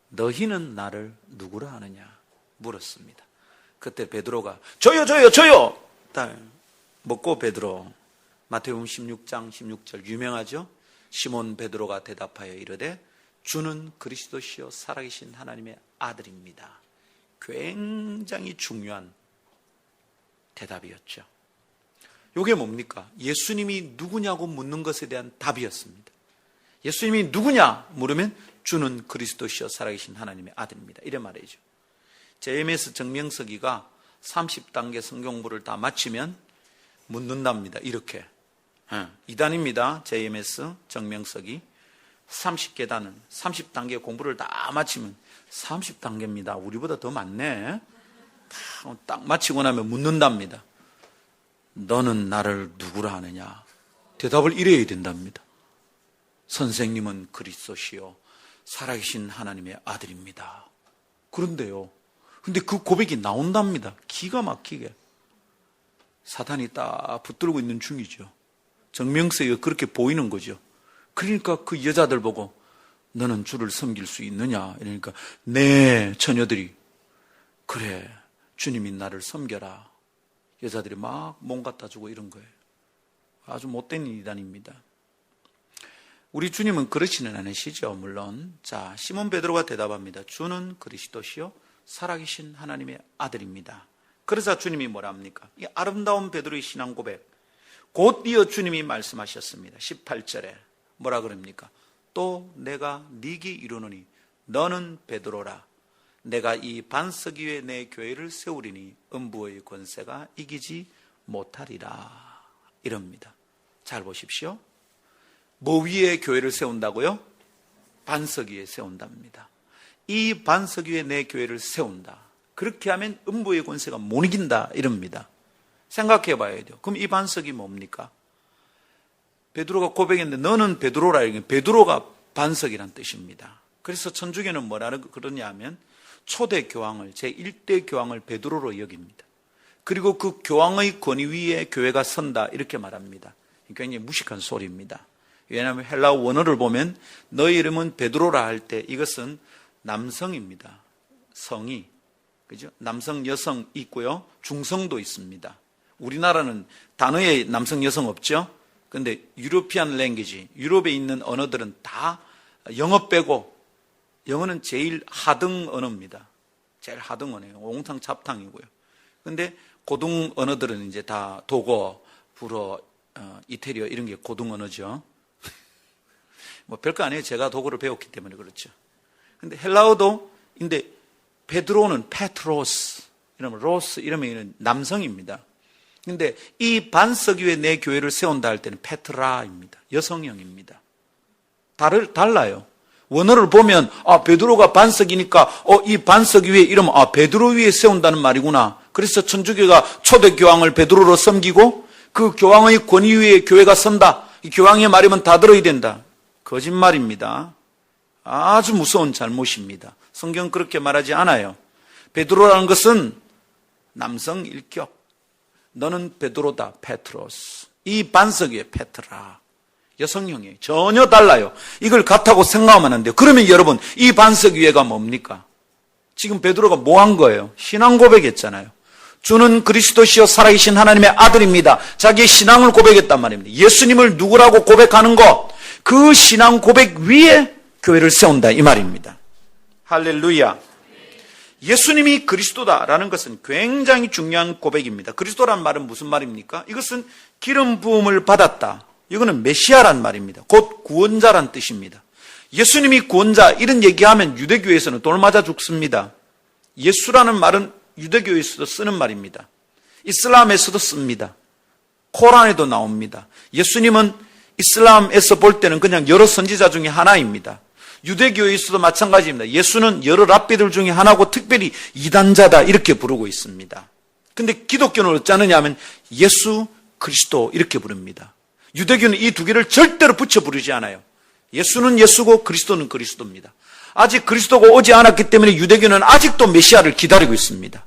너희는 나를 누구라 하느냐? 물었습니다. 그때 베드로가 저요. 먹고 베드로, 마태복음 16장 16절 유명하죠? 시몬 베드로가 대답하여 이르되 주는 그리스도시요 살아계신 하나님의 아들입니다. 굉장히 중요한 대답이었죠. 이게 뭡니까? 예수님이 누구냐고 묻는 것에 대한 답이었습니다. 예수님이 누구냐 물으면 주는 그리스도시요 살아계신 하나님의 아들입니다. 이래 말이죠. JMS 정명석이가 30단계 성경부를 다 마치면 묻는답니다. 이렇게. 2단입니다. JMS 정명석이 30계단은 30단계 공부를 다 마치면 30단계입니다. 우리보다 더 많네. 딱 마치고 나면 묻는답니다. 너는 나를 누구라 하느냐? 대답을 이래야 된답니다. 선생님은 그리스도시요 살아계신 하나님의 아들입니다. 그런데요. 근데 그 고백이 나온답니다. 기가 막히게. 사탄이 딱 붙들고 있는 중이죠. 정명석이가 그렇게 보이는 거죠. 그러니까 그 여자들 보고 너는 주를 섬길 수 있느냐? 이러니까 네, 처녀들이 그래, 주님이 나를 섬겨라. 여자들이 막 몸 갖다 주고 이런 거예요. 아주 못된 이단입니다. 우리 주님은 그렇지는 않으시죠, 물론. 자, 시몬 베드로가 대답합니다. 주는 그리스도시요 살아계신 하나님의 아들입니다. 그래서 주님이 뭐라 합니까? 이 아름다운 베드로의 신앙 고백, 곧 이어 주님이 말씀하셨습니다. 18절에 뭐라 그럽니까? 또 내가 네게 이르노니 너는 베드로라. 내가 이 반석 위에 내 교회를 세우리니 음부의 권세가 이기지 못하리라. 이럽니다. 잘 보십시오. 뭐 위에 교회를 세운다고요? 반석 위에 세운답니다. 이 반석 위에 내 교회를 세운다. 그렇게 하면 음부의 권세가 못 이긴다. 이럽니다. 생각해 봐야 돼요. 그럼 이 반석이 뭡니까? 베드로가 고백했는데 너는 베드로라. 이게 베드로가 반석이란 뜻입니다. 그래서 천주교는 뭐라 그러냐 하면 초대 교황을, 제1대 교황을 베드로로 여깁니다. 그리고 그 교황의 권위 위에 교회가 선다. 이렇게 말합니다. 굉장히 무식한 소리입니다. 왜냐하면 헬라어 원어를 보면 너희 이름은 베드로라 할 때 이것은 남성입니다. 성이. 그죠? 남성, 여성 있고요. 중성도 있습니다. 우리나라는 단어에 남성, 여성 없죠? 근데 유로피안 랭귀지, 유럽에 있는 언어들은 다 영어 빼고, 영어는 제일 하등 언어입니다. 제일 하등 언어예요. 옹탕 잡탕이고요. 근데 고등 언어들은 이제 다 독어, 불어, 이태리어 이런 게 고등 언어죠. 뭐 별거 아니에요. 제가 독어를 배웠기 때문에 그렇죠. 근데 헬라어도, 근데 베드로는 페트로스, 이러면 로스, 이러면 남성입니다. 근데 이 반석 위에 내 교회를 세운다 할 때는 페트라입니다. 여성형입니다. 달라요. 원어를 보면 베드로가 반석이니까 이 반석 위에 이러면 베드로 위에 세운다는 말이구나. 그래서 천주교가 초대 교황을 베드로로 섬기고 그 교황의 권위 위에 교회가 선다. 이 교황의 말이면 다 들어야 된다. 거짓말입니다. 아주 무서운 잘못입니다. 성경 그렇게 말하지 않아요. 베드로라는 것은 남성 일격. 너는 베드로다, 페트로스. 이 반석 위에 페트라. 여성형이에요. 전혀 달라요. 이걸 같다고 생각하면 안 돼요. 그러면 여러분, 이 반석 위에가 뭡니까? 지금 베드로가 뭐 한 거예요? 신앙 고백했잖아요. 주는 그리스도시요 살아계신 하나님의 아들입니다. 자기의 신앙을 고백했단 말입니다. 예수님을 누구라고 고백하는 것, 그 신앙 고백 위에 교회를 세운다 이 말입니다. 할렐루야. 예수님이 그리스도다라는 것은 굉장히 중요한 고백입니다. 그리스도란 말은 무슨 말입니까? 이것은 기름 부음을 받았다. 이거는 메시아란 말입니다. 곧 구원자란 뜻입니다. 예수님이 구원자 이런 얘기하면 유대교에서는 돌 맞아 죽습니다. 예수라는 말은 유대교에서도 쓰는 말입니다. 이슬람에서도 씁니다. 코란에도 나옵니다. 예수님은 이슬람에서 볼 때는 그냥 여러 선지자 중에 하나입니다. 유대교에서도 마찬가지입니다. 예수는 여러 랍비들 중에 하나고 특별히 이단자다 이렇게 부르고 있습니다. 근데 기독교는 어찌 하느냐면 예수 그리스도 이렇게 부릅니다. 유대교는 이 두 개를 절대로 붙여 부르지 않아요. 예수는 예수고 그리스도는 그리스도입니다. 아직 그리스도가 오지 않았기 때문에 유대교는 아직도 메시아를 기다리고 있습니다.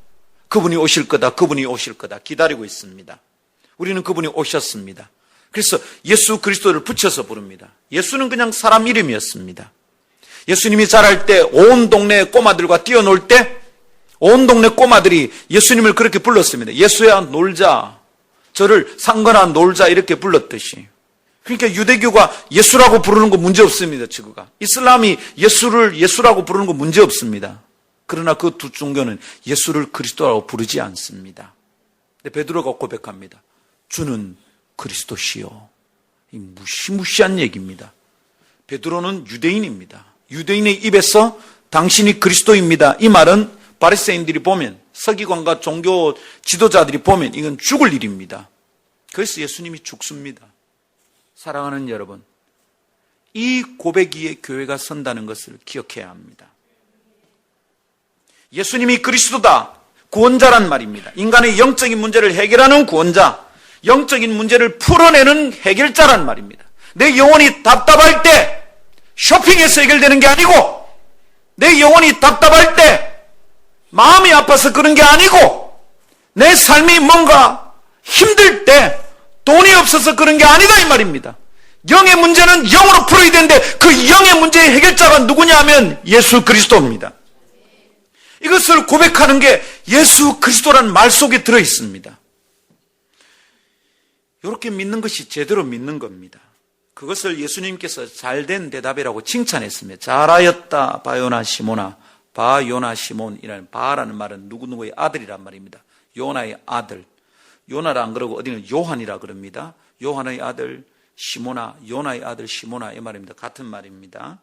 그분이 오실 거다, 그분이 오실 거다 기다리고 있습니다. 우리는 그분이 오셨습니다. 그래서 예수 그리스도를 붙여서 부릅니다. 예수는 그냥 사람 이름이었습니다. 예수님이 자랄 때 온 동네 꼬마들과 뛰어놀 때 온 동네 꼬마들이 예수님을 그렇게 불렀습니다. 예수야 놀자, 저를 상거나 놀자 이렇게 불렀듯이. 그러니까 유대교가 예수라고 부르는 거 문제 없습니다. 지구가 이슬람이 예수를 예수라고 부르는 거 문제 없습니다. 그러나 그 두 종교는 예수를 그리스도라고 부르지 않습니다. 근데 베드로가 고백합니다. 주는 그리스도시요. 이 무시무시한 얘기입니다. 베드로는 유대인입니다. 유대인의 입에서 당신이 그리스도입니다. 이 말은 바리새인들이 보면, 서기관과 종교 지도자들이 보면 이건 죽을 일입니다. 그래서 예수님이 죽습니다. 사랑하는 여러분, 이 고백 위에 교회가 선다는 것을 기억해야 합니다. 예수님이 그리스도다, 구원자란 말입니다. 인간의 영적인 문제를 해결하는 구원자, 영적인 문제를 풀어내는 해결자란 말입니다. 내 영혼이 답답할 때 쇼핑에서 해결되는 게 아니고, 내 영혼이 답답할 때 마음이 아파서 그런 게 아니고, 내 삶이 뭔가 힘들 때 돈이 없어서 그런 게 아니다 이 말입니다. 영의 문제는 영으로 풀어야 되는데 그 영의 문제의 해결자가 누구냐 하면 예수 그리스도입니다. 이것을 고백하는 게 예수 그리스도라는 말 속에 들어있습니다. 이렇게 믿는 것이 제대로 믿는 겁니다. 그것을 예수님께서 잘된 대답이라고 칭찬했습니다. 잘하였다 바요나 시몬아. 바요나 시몬이라는 바라는 말은 누구누구의 아들이란 말입니다. 요나의 아들. 요나라 안 그러고 어디는 요한이라 그럽니다. 요한의 아들 시몬아, 요나의 아들 시몬아 이 말입니다. 같은 말입니다.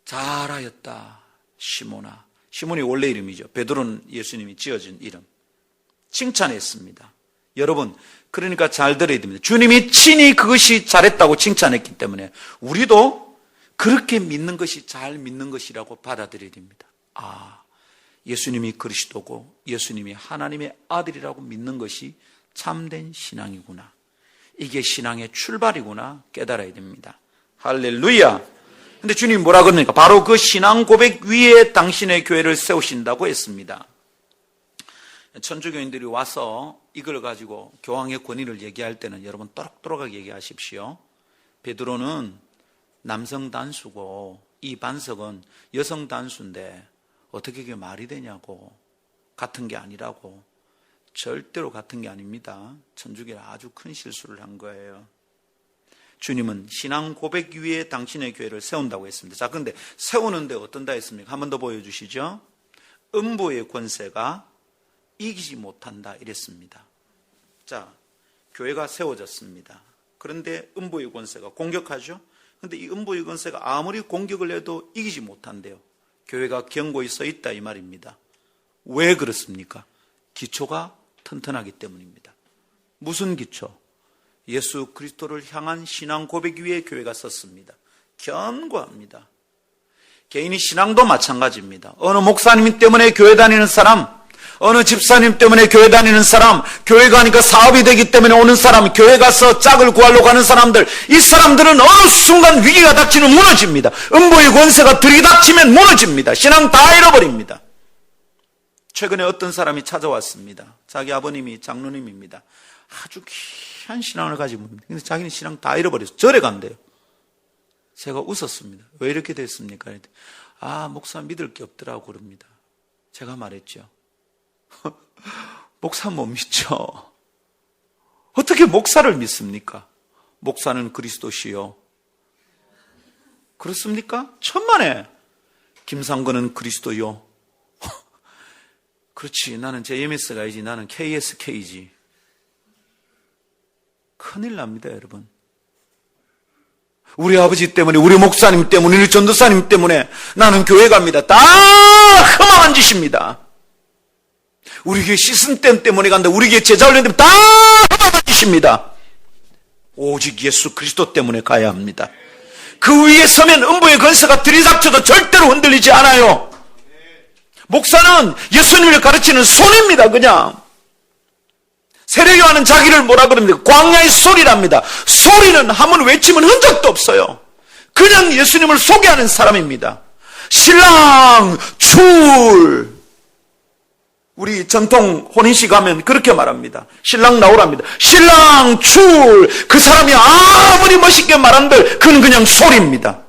잘하였다 시몬아. 시몬이 원래 이름이죠. 베드로는 예수님이 지어준 이름. 칭찬했습니다. 여러분, 그러니까 잘 들어야 됩니다. 주님이 친히 그것이 잘했다고 칭찬했기 때문에 우리도 그렇게 믿는 것이 잘 믿는 것이라고 받아들여야 됩니다. 예수님이 그리스도고 예수님이 하나님의 아들이라고 믿는 것이 참된 신앙이구나. 이게 신앙의 출발이구나 깨달아야 됩니다. 할렐루야. 근데 주님이 뭐라 그럽니까? 바로 그 신앙 고백 위에 당신의 교회를 세우신다고 했습니다. 천주교인들이 와서 이걸 가지고 교황의 권위를 얘기할 때는 여러분 또록또록하게 얘기하십시오. 베드로는 남성 단수고 이 반석은 여성 단수인데 어떻게 그게 말이 되냐고. 같은 게 아니라고. 절대로 같은 게 아닙니다. 천주교는 아주 큰 실수를 한 거예요. 주님은 신앙 고백 위에 당신의 교회를 세운다고 했습니다. 자, 그런데 세우는데 어떤다 했습니까? 한 번 더 보여주시죠. 음부의 권세가 이기지 못한다 이랬습니다. 자, 교회가 세워졌습니다. 그런데 음부의 권세가 공격하죠. 그런데 이 음부의 권세가 아무리 공격을 해도 이기지 못한대요. 교회가 견고히 서 있다 이 말입니다. 왜 그렇습니까? 기초가 튼튼하기 때문입니다. 무슨 기초? 예수 그리스도를 향한 신앙 고백 위에 교회가 섰습니다. 견고합니다. 개인이 신앙도 마찬가지입니다. 어느 목사님 때문에 교회 다니는 사람, 어느 집사님 때문에 교회 다니는 사람, 교회 가니까 사업이 되기 때문에 오는 사람, 교회 가서 짝을 구하러 가는 사람들, 이 사람들은 어느 순간 위기가 닥치면 무너집니다. 음부의 권세가 들이닥치면 무너집니다. 신앙 다 잃어버립니다. 최근에 어떤 사람이 찾아왔습니다. 자기 아버님이 장로님입니다. 아주 귀한 신앙을 가지고 있는데 근데 자기는 신앙 다 잃어버려서 절에 간대요. 제가 웃었습니다. 왜 이렇게 됐습니까? 목사 믿을 게 없더라고 그럽니다. 제가 말했죠. 목사 못 믿죠. 어떻게 목사를 믿습니까? 목사는 그리스도시요. 그렇습니까? 천만에. 김상건은 그리스도요. 그렇지. 나는 JMS가이지. 나는 KSK지. 큰일 납니다, 여러분. 우리 아버지 때문에, 우리 목사님 때문에, 우리 전도사님 때문에 나는 교회 갑니다. 다 흠망한 짓입니다. 우리 교회 시스템 때문에 간다. 우리 교회 제자 훈련 때문에 다 흠망한 짓입니다. 오직 예수 그리스도 때문에 가야 합니다. 그 위에 서면 음부의 권세가 들이닥쳐도 절대로 흔들리지 않아요. 목사는 예수님을 가르치는 손입니다. 그냥 세례요한은 자기를 뭐라 그럽니까? 광야의 소리랍니다. 소리는 한번 외치면 흔적도 없어요. 그냥 예수님을 소개하는 사람입니다. 신랑 출. 우리 전통 혼인식 가면 그렇게 말합니다. 신랑 나오랍니다. 신랑 출. 그 사람이 아무리 멋있게 말한들 그는 그냥 소리입니다.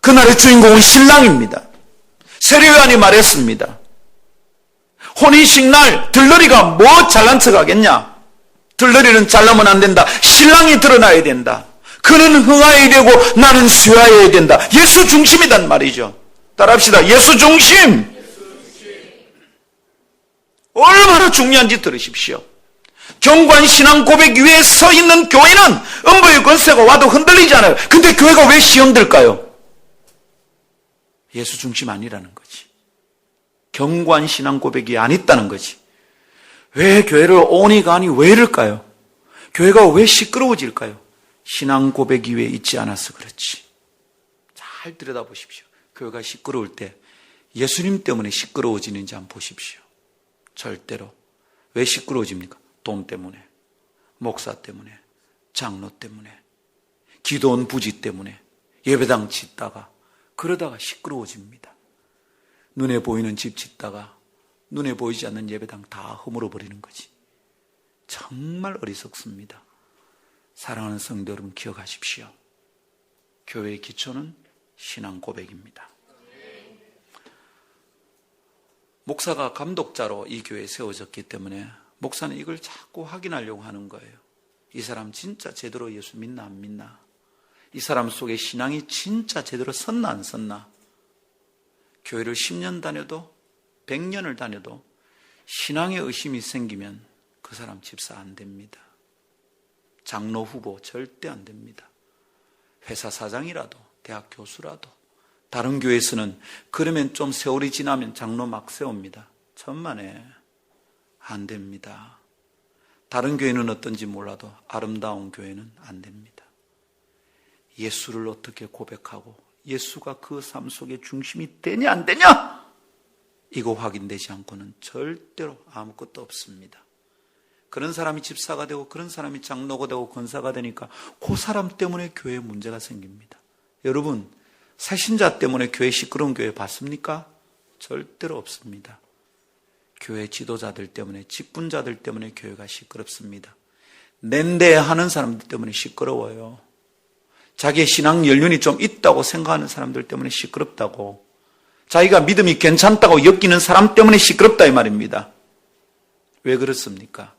그날의 주인공은 신랑입니다. 세례요한이 말했습니다. 혼인식 날 들러리가 뭐 잘난 척 하겠냐? 들러리는 잘나면 안 된다. 신랑이 드러나야 된다. 그는 흥하여야 되고 나는 쇠하여야 된다. 예수 중심이란 말이죠. 따라합시다. 예수 중심. 얼마나 중요한지 들으십시오. 견고한 신앙 고백 위에 서 있는 교회는 음부의 권세가 와도 흔들리지 않아요. 근데 교회가 왜 시험들까요? 예수 중심 아니라는 거지. 견고한 신앙 고백이 안 있다는 거지. 왜 교회를 오니 가니 왜 이럴까요? 교회가 왜 시끄러워질까요? 신앙 고백 위에 있지 않아서 그렇지. 잘 들여다보십시오. 교회가 시끄러울 때 예수님 때문에 시끄러워지는지 한번 보십시오. 절대로. 왜 시끄러워집니까? 돈 때문에, 목사 때문에, 장로 때문에, 기도원 부지 때문에, 예배당 짓다가 그러다가 시끄러워집니다. 눈에 보이는 집 짓다가 눈에 보이지 않는 예배당 다 허물어 버리는 거지. 정말 어리석습니다. 사랑하는 성도 여러분 기억하십시오. 교회의 기초는 신앙 고백입니다. 목사가 감독자로 이 교회에 세워졌기 때문에 목사는 이걸 자꾸 확인하려고 하는 거예요. 이 사람 진짜 제대로 예수 믿나 안 믿나? 이 사람 속에 신앙이 진짜 제대로 섰나 안 섰나? 교회를 10년 다녀도 100년을 다녀도 신앙의 의심이 생기면 그 사람 집사 안 됩니다. 장로 후보 절대 안 됩니다. 회사 사장이라도 대학 교수라도 다른 교회에서는 그러면 좀 세월이 지나면 장로 막 세웁니다. 천만에 안 됩니다. 다른 교회는 어떤지 몰라도 아름다운 교회는 안 됩니다. 예수를 어떻게 고백하고 예수가 그 삶 속에 중심이 되냐 안 되냐? 이거 확인되지 않고는 절대로 아무것도 없습니다. 그런 사람이 집사가 되고 그런 사람이 장로가 되고 권사가 되니까 그 사람 때문에 교회에 문제가 생깁니다. 여러분 새신자 때문에 교회 시끄러운 교회 봤습니까? 절대로 없습니다. 교회 지도자들 때문에 직분자들 때문에 교회가 시끄럽습니다. 낸대하는 사람들 때문에 시끄러워요. 자기의 신앙 연륜이 좀 있다고 생각하는 사람들 때문에 시끄럽다고, 자기가 믿음이 괜찮다고 여기는 사람 때문에 시끄럽다 이 말입니다. 왜 그렇습니까?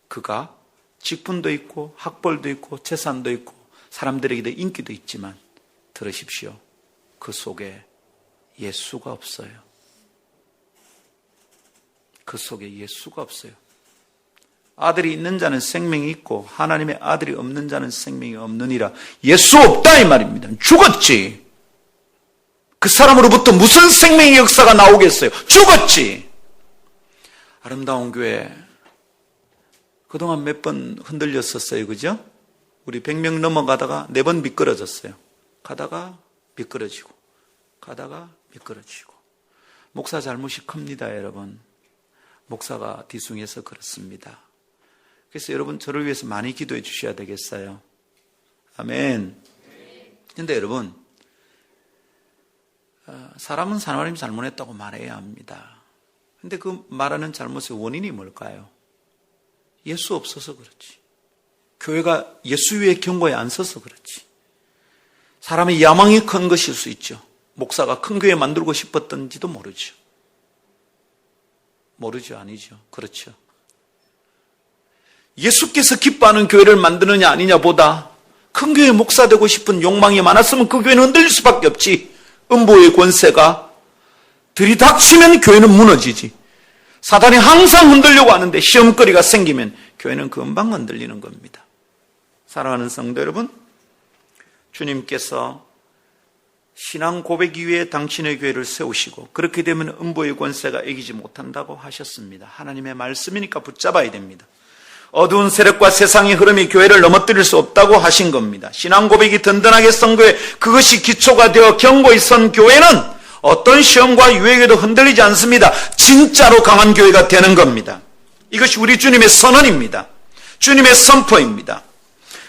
그가 직분도 있고 학벌도 있고 재산도 있고 사람들에게도 인기도 있지만 들으십시오. 그 속에 예수가 없어요. 그 속에 예수가 없어요. 아들이 있는 자는 생명이 있고 하나님의 아들이 없는 자는 생명이 없느니라. 예수 없다 이 말입니다. 죽었지. 그 사람으로부터 무슨 생명의 역사가 나오겠어요? 죽었지. 아름다운 교회 그동안 몇 번 흔들렸었어요. 그죠? 우리 100명 넘어가다가 4번 미끄러졌어요. 가다가 미끄러지고, 가다가 미끄러지고. 목사 잘못이 큽니다, 여러분. 목사가 뒤숭해서 그렇습니다. 그래서 여러분 저를 위해서 많이 기도해 주셔야 되겠어요. 아멘. 근데 여러분, 사람은 하나님이 잘못했다고 말해야 합니다. 근데 그 말하는 잘못의 원인이 뭘까요? 예수 없어서 그렇지. 교회가 예수 위에 경고에 안 서서 그렇지. 사람의 야망이 큰 것일 수 있죠. 목사가 큰 교회 만들고 싶었던지도 모르죠. 모르죠, 아니죠. 그렇죠. 예수께서 기뻐하는 교회를 만드느냐 아니냐 보다 큰 교회 목사 되고 싶은 욕망이 많았으면 그 교회는 흔들릴 수밖에 없지. 음보의 권세가 들이닥치면 교회는 무너지지. 사단이 항상 흔들려고 하는데 시험거리가 생기면 교회는 금방 흔들리는 겁니다. 사랑하는 성도 여러분, 주님께서 신앙 고백 이후에 당신의 교회를 세우시고 그렇게 되면 음보의 권세가 이기지 못한다고 하셨습니다. 하나님의 말씀이니까 붙잡아야 됩니다. 어두운 세력과 세상의 흐름이 교회를 넘어뜨릴 수 없다고 하신 겁니다. 신앙 고백이 든든하게 선 교회, 그것이 기초가 되어 견고히 선 교회는 어떤 시험과 유혹에도 흔들리지 않습니다. 진짜로 강한 교회가 되는 겁니다. 이것이 우리 주님의 선언입니다. 주님의 선포입니다.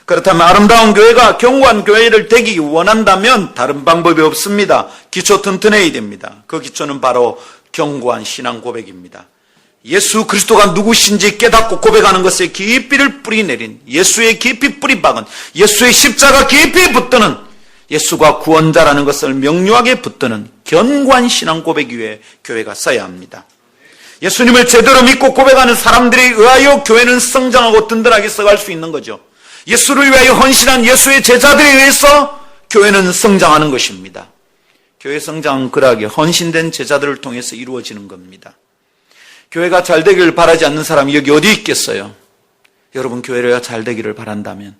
그렇다면 아름다운 교회가 견고한 교회를 되기 원한다면 다른 방법이 없습니다. 기초 튼튼해야 됩니다. 그 기초는 바로 견고한 신앙 고백입니다. 예수 그리스도가 누구신지 깨닫고 고백하는 것에 깊이를 뿌리내린, 예수의 깊이 뿌리박은, 예수의 십자가 깊이 붙드는, 예수가 구원자라는 것을 명료하게 붙드는 견고한 신앙 고백 위에 교회가 서야 합니다. 예수님을 제대로 믿고 고백하는 사람들에 의하여 교회는 성장하고 든든하게 서갈 수 있는 거죠. 예수를 위하여 헌신한 예수의 제자들에 의해서 교회는 성장하는 것입니다. 교회 성장은 그러하게 헌신된 제자들을 통해서 이루어지는 겁니다. 교회가 잘 되기를 바라지 않는 사람이 여기 어디 있겠어요? 여러분 교회가 잘 되기를 바란다면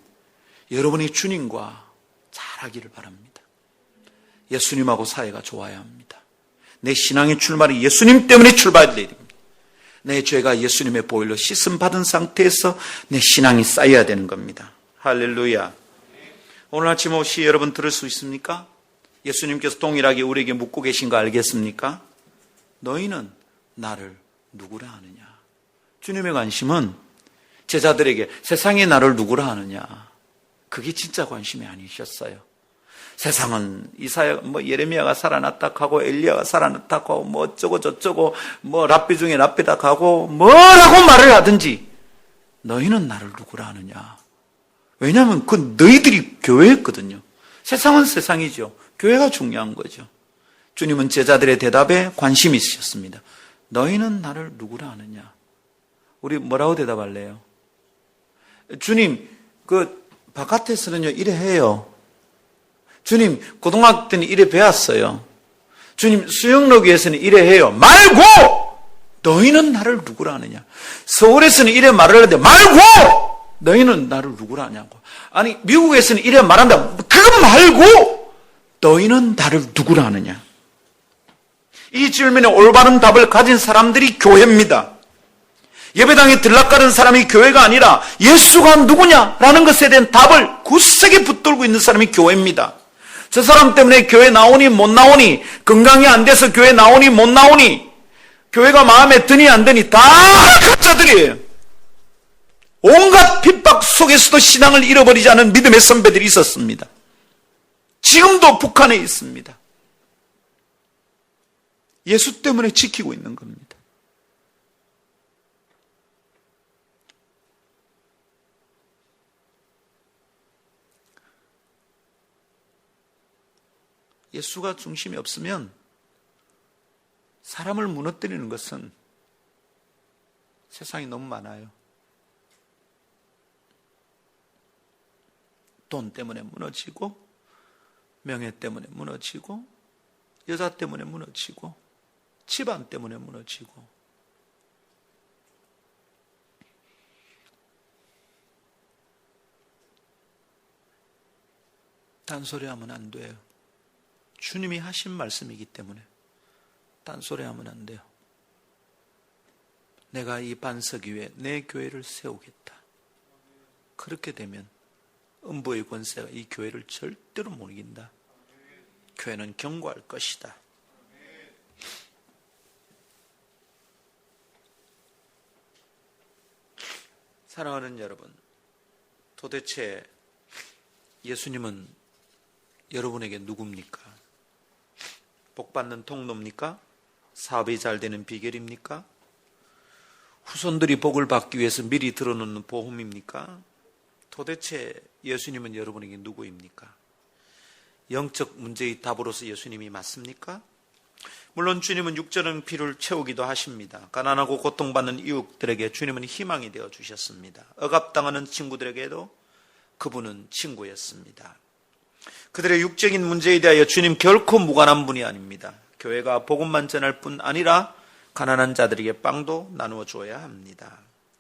여러분이 주님과 잘하기를 바랍니다. 예수님하고 사이가 좋아야 합니다. 내 신앙의 출발이 예수님 때문에 출발해야 됩니다. 내 죄가 예수님의 보혈로 씻음받은 상태에서 내 신앙이 쌓여야 되는 겁니다. 할렐루야. 오늘 아침 혹시 여러분 들을 수 있습니까? 예수님께서 동일하게 우리에게 묻고 계신 거 알겠습니까? 너희는 나를 누구라 하느냐? 주님의 관심은 제자들에게 세상에 나를 누구라 하느냐? 그게 진짜 관심이 아니셨어요. 세상은 예레미야가 살아났다 하고 엘리야가 살아났다 하고 어쩌고 저쩌고 랍비 중에 랍비다 하고 뭐라고 말을 하든지 너희는 나를 누구라 하느냐? 왜냐하면 그 너희들이 교회였거든요. 세상은 세상이죠. 교회가 중요한 거죠. 주님은 제자들의 대답에 관심이 있으셨습니다. 너희는 나를 누구라 하느냐? 우리 뭐라고 대답할래요? 주님, 바깥에서는요, 이래 해요. 주님, 고등학교 때는 이래 배웠어요. 주님, 수영로기에서는 이래 해요. 말고! 너희는 나를 누구라 하느냐? 서울에서는 이래 말을 하는데 말고! 너희는 나를 누구라 하냐고. 아니, 미국에서는 이래 말한다. 그거 말고! 너희는 나를 누구라 하느냐? 이 질문에 올바른 답을 가진 사람들이 교회입니다. 예배당에 들락가는 사람이 교회가 아니라 예수가 누구냐라는 것에 대한 답을 굳세게 붙들고 있는 사람이 교회입니다. 저 사람 때문에 교회 나오니 못 나오니, 건강이 안 돼서 교회 나오니 못 나오니, 교회가 마음에 드니 안 드니 다 가짜들이에요. 온갖 핍박 속에서도 신앙을 잃어버리지 않은 믿음의 선배들이 있었습니다. 지금도 북한에 있습니다. 예수 때문에 지키고 있는 겁니다. 예수가 중심이 없으면 사람을 무너뜨리는 것은 세상이 너무 많아요. 돈 때문에 무너지고, 명예 때문에 무너지고, 여자 때문에 무너지고, 집안 때문에 무너지고. 딴소리하면 안 돼요. 주님이 하신 말씀이기 때문에 딴소리하면 안 돼요. 내가 이 반석 위에 내 교회를 세우겠다. 그렇게 되면 음부의 권세가 이 교회를 절대로 못 이긴다. 교회는 견고할 것이다. 사랑하는 여러분, 도대체 예수님은 여러분에게 누굽니까? 복받는 통로입니까? 사업이 잘 되는 비결입니까? 후손들이 복을 받기 위해서 미리 들어놓는 보험입니까? 도대체 예수님은 여러분에게 누구입니까? 영적 문제의 답으로서 예수님이 맞습니까? 물론 주님은 육적인 필요를 채우기도 하십니다. 가난하고 고통받는 이웃들에게 주님은 희망이 되어 주셨습니다. 억압당하는 친구들에게도 그분은 친구였습니다. 그들의 육적인 문제에 대하여 주님 결코 무관한 분이 아닙니다. 교회가 복음만 전할 뿐 아니라 가난한 자들에게 빵도 나누어 줘야 합니다.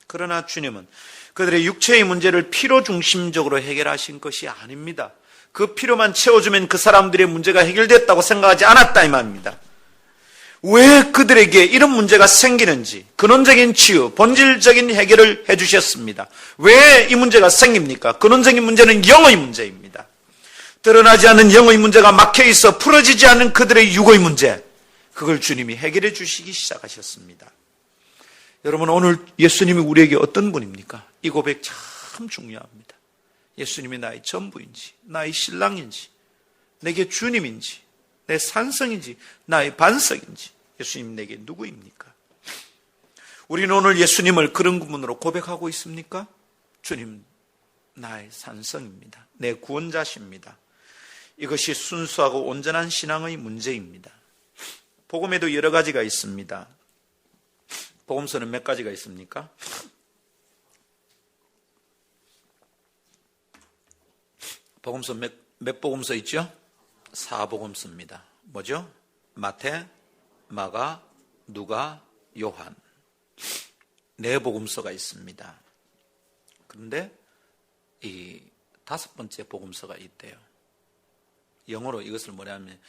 그러나 주님은 그들의 육체의 문제를 필요 중심적으로 해결하신 것이 아닙니다. 그 필요만 채워주면 그 사람들의 문제가 해결됐다고 생각하지 않았다 이 말입니다. 왜 그들에게 이런 문제가 생기는지 근원적인 치유, 본질적인 해결을 해주셨습니다. 왜 이 문제가 생깁니까? 근원적인 문제는 영의 문제입니다. 드러나지 않는 영의 문제가 막혀있어 풀어지지 않는 그들의 육의 문제, 그걸 주님이 해결해 주시기 시작하셨습니다. 여러분, 오늘 예수님이 우리에게 어떤 분입니까? 이 고백 참 중요합니다. 예수님이 나의 전부인지, 나의 신랑인지, 내게 주님인지, 내 산성인지, 나의 반석인지, 예수님 내게 누구입니까? 우리는 오늘 예수님을 그런 구문으로 고백하고 있습니까? 주님, 나의 산성입니다. 내 구원자십니다. 이것이 순수하고 온전한 신앙의 문제입니다. 복음에도 여러 가지가 있습니다. 복음서는 몇 가지가 있습니까? 복음서 몇 복음서 있죠? 4복음서입니다. 뭐죠? 마태, 마가, 누가, 요한. 4복음서가 있습니다. 그런데 이 5번째 복음서가 있대요. 영어로 이것을 뭐냐면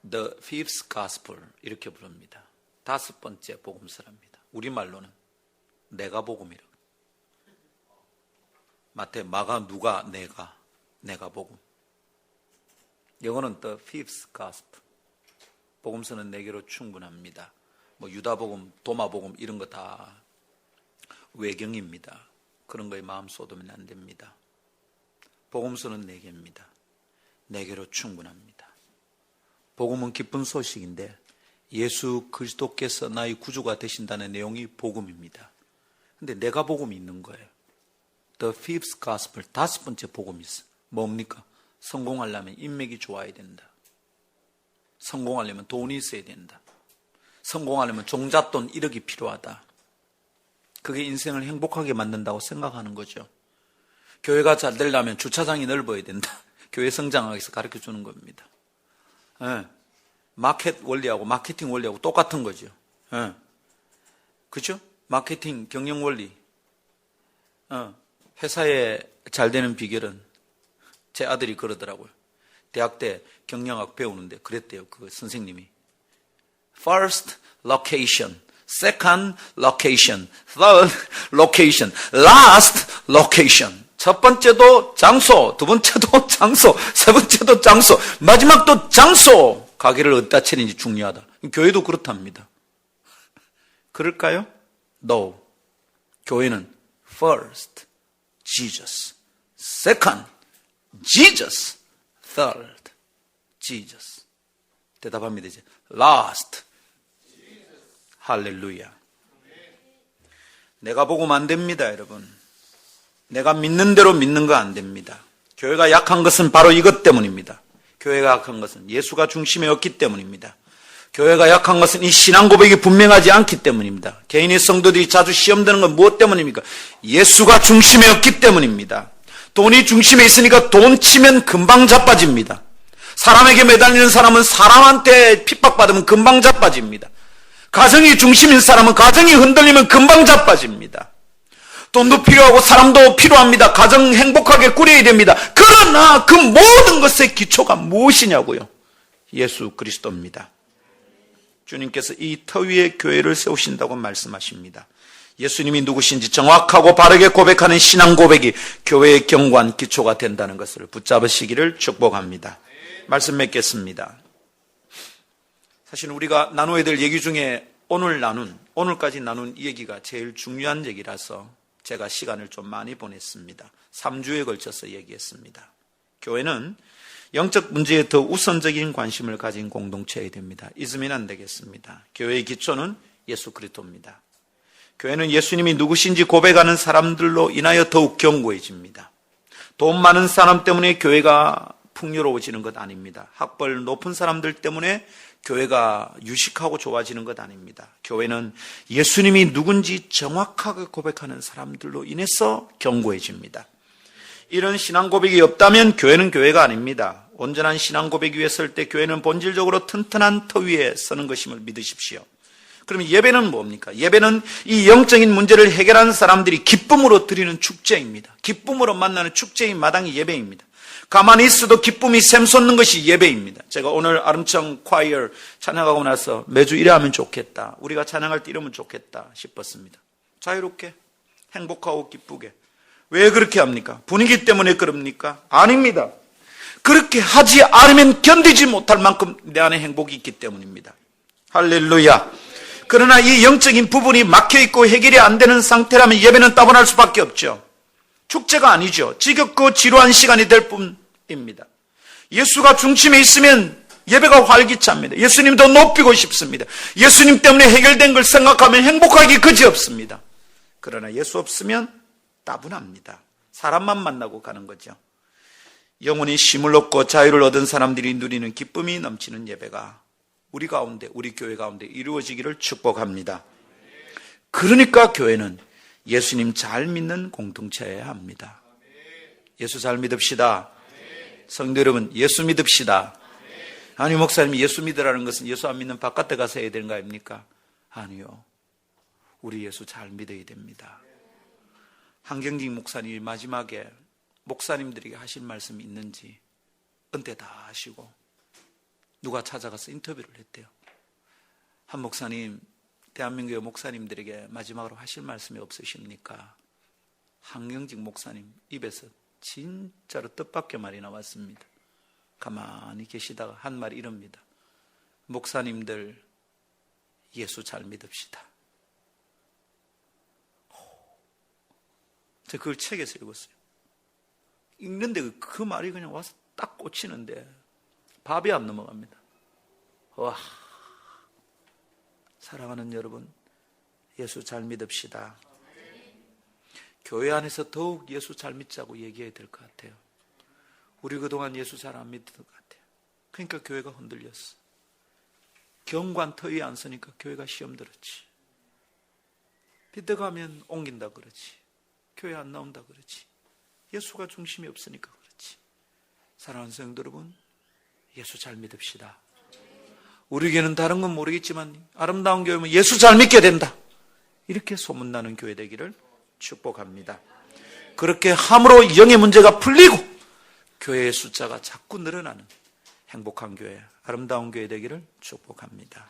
The Fifth Gospel 이렇게 부릅니다. 5번째 복음서랍니다. 우리말로는 내가 복음이라고. 마태, 마가, 누가, 내가 복음. 영어는 The Fifth Gospel. 복음서는 4개로 충분합니다. 뭐 유다복음, 도마복음 이런 거 다 외경입니다. 그런 거에 마음 쏟으면 안 됩니다. 복음서는 4개입니다. 4개로 충분합니다. 복음은 기쁜 소식인데 예수 그리스도께서 나의 구주가 되신다는 내용이 복음입니다. 근데 내가 복음이 있는 거예요. The Fifth Gospel, 5번째 복음이 있어요. 뭡니까? 성공하려면 인맥이 좋아야 된다. 성공하려면 돈이 있어야 된다. 성공하려면 종잣돈 1억이 필요하다. 그게 인생을 행복하게 만든다고 생각하는 거죠. 교회가 잘 되려면 주차장이 넓어야 된다. 교회 성장하기 위해서 가르쳐 주는 겁니다. 네. 마켓 원리하고 마케팅 원리하고 똑같은 거죠. 네. 그렇죠? 마케팅 경영 원리. 회사에 잘 되는 비결은 제 아들이 그러더라고요. 대학 때 경영학 배우는데 그랬대요. 그 선생님이. First location, second location, third location, last location. 첫 번째도 장소, 두 번째도 장소, 세 번째도 장소, 마지막도 장소. 가게를 어디다 차리는지 중요하다. 교회도 그렇답니다. 그럴까요? No. 교회는 first, Jesus. second, Jesus. third, Jesus. 대답합니다. 이제 last. 할렐루야. 내가 복음 안 됩니다, 여러분. 내가 믿는 대로 믿는 거 안 됩니다. 교회가 약한 것은 바로 이것 때문입니다. 교회가 약한 것은 예수가 중심에 없기 때문입니다. 교회가 약한 것은 이 신앙 고백이 분명하지 않기 때문입니다. 개인의 성도들이 자주 시험 드는 건 무엇 때문입니까? 예수가 중심에 없기 때문입니다. 돈이 중심에 있으니까 돈 치면 금방 자빠집니다. 사람에게 매달리는 사람은 사람한테 핍박받으면 금방 자빠집니다. 가정이 중심인 사람은 가정이 흔들리면 금방 자빠집니다. 돈도 필요하고 사람도 필요합니다. 가정 행복하게 꾸려야 됩니다. 그러나 그 모든 것의 기초가 무엇이냐고요? 예수 그리스도입니다. 주님께서 이 터 위에 교회를 세우신다고 말씀하십니다. 예수님이 누구신지 정확하고 바르게 고백하는 신앙 고백이 교회의 견고한 기초가 된다는 것을 붙잡으시기를 축복합니다. 말씀 맺겠습니다. 사실 우리가 나눠야 될 얘기 중에 오늘까지 나눈 얘기가 제일 중요한 얘기라서 제가 시간을 좀 많이 보냈습니다. 3주에 걸쳐서 얘기했습니다. 교회는 영적 문제에 더 우선적인 관심을 가진 공동체여야 됩니다. 잊으면 안 되겠습니다. 교회의 기초는 예수 그리스도입니다. 교회는 예수님이 누구신지 고백하는 사람들로 인하여 더욱 견고해집니다. 돈 많은 사람 때문에 교회가 풍요로워지는 것 아닙니다. 학벌 높은 사람들 때문에 교회가 유식하고 좋아지는 것 아닙니다. 교회는 예수님이 누군지 정확하게 고백하는 사람들로 인해서 견고해집니다. 이런 신앙 고백이 없다면 교회는 교회가 아닙니다. 온전한 신앙 고백 위에 설 때 교회는 본질적으로 튼튼한 터 위에 서는 것임을 믿으십시오. 그러면 예배는 뭡니까? 예배는 이 영적인 문제를 해결하는 사람들이 기쁨으로 드리는 축제입니다. 기쁨으로 만나는 축제인 마당이 예배입니다. 가만히 있어도 기쁨이 샘솟는 것이 예배입니다. 제가 오늘 아름청 콰이어 찬양하고 나서 매주 이래 하면 좋겠다, 우리가 찬양할 때 이러면 좋겠다 싶었습니다. 자유롭게, 행복하고 기쁘게. 왜 그렇게 합니까? 분위기 때문에 그럽니까? 아닙니다. 그렇게 하지 않으면 견디지 못할 만큼 내 안에 행복이 있기 때문입니다. 할렐루야. 그러나 이 영적인 부분이 막혀있고 해결이 안 되는 상태라면 예배는 따분할 수밖에 없죠. 축제가 아니죠. 지겹고 지루한 시간이 될 뿐입니다. 예수가 중심에 있으면 예배가 활기찹니다. 예수님 더 높이고 싶습니다. 예수님 때문에 해결된 걸 생각하면 행복하기 그지없습니다. 그러나 예수 없으면 따분합니다. 사람만 만나고 가는 거죠. 영혼이 쉼을 얻고 자유를 얻은 사람들이 누리는 기쁨이 넘치는 예배가 우리 가운데, 우리 교회 가운데 이루어지기를 축복합니다. 그러니까 교회는 예수님 잘 믿는 공동체여야 합니다. 예수 잘 믿읍시다. 성도 여러분, 예수 믿읍시다. 아니, 목사님, 예수 믿으라는 것은 예수 안 믿는 바깥에 가서 해야 되는 거 아닙니까? 아니요. 우리 예수 잘 믿어야 됩니다. 한경직 목사님이 마지막에 목사님들에게 하실 말씀이 있는지 은퇴 다 하시고 누가 찾아가서 인터뷰를 했대요. 한 목사님, 대한민국의 목사님들에게 마지막으로 하실 말씀이 없으십니까? 한경직 목사님 입에서 진짜로 뜻밖의 말이 나왔습니다. 가만히 계시다가 한 말이 이럽니다. 목사님들, 예수 잘 믿읍시다. 제가 그걸 책에서 읽었어요. 읽는데 그 말이 그냥 와서 딱 꽂히는데 밥이 안 넘어갑니다. 와, 사랑하는 여러분, 예수 잘 믿읍시다. 교회 안에서 더욱 예수 잘 믿자고 얘기해야 될 것 같아요. 우리 그동안 예수 잘 안 믿던 것 같아요. 그러니까 교회가 흔들렸어. 경관 터 위에 안 서니까 교회가 시험 들었지. 빗대가면 옮긴다 그러지. 교회 안 나온다 그러지. 예수가 중심이 없으니까 그렇지. 사랑하는 성도 여러분, 예수 잘 믿읍시다. 우리에게는 다른 건 모르겠지만 아름다운 교회면 예수 잘 믿게 된다, 이렇게 소문나는 교회 되기를 축복합니다. 그렇게 함으로 영의 문제가 풀리고 교회의 숫자가 자꾸 늘어나는 행복한 교회, 아름다운 교회 되기를 축복합니다.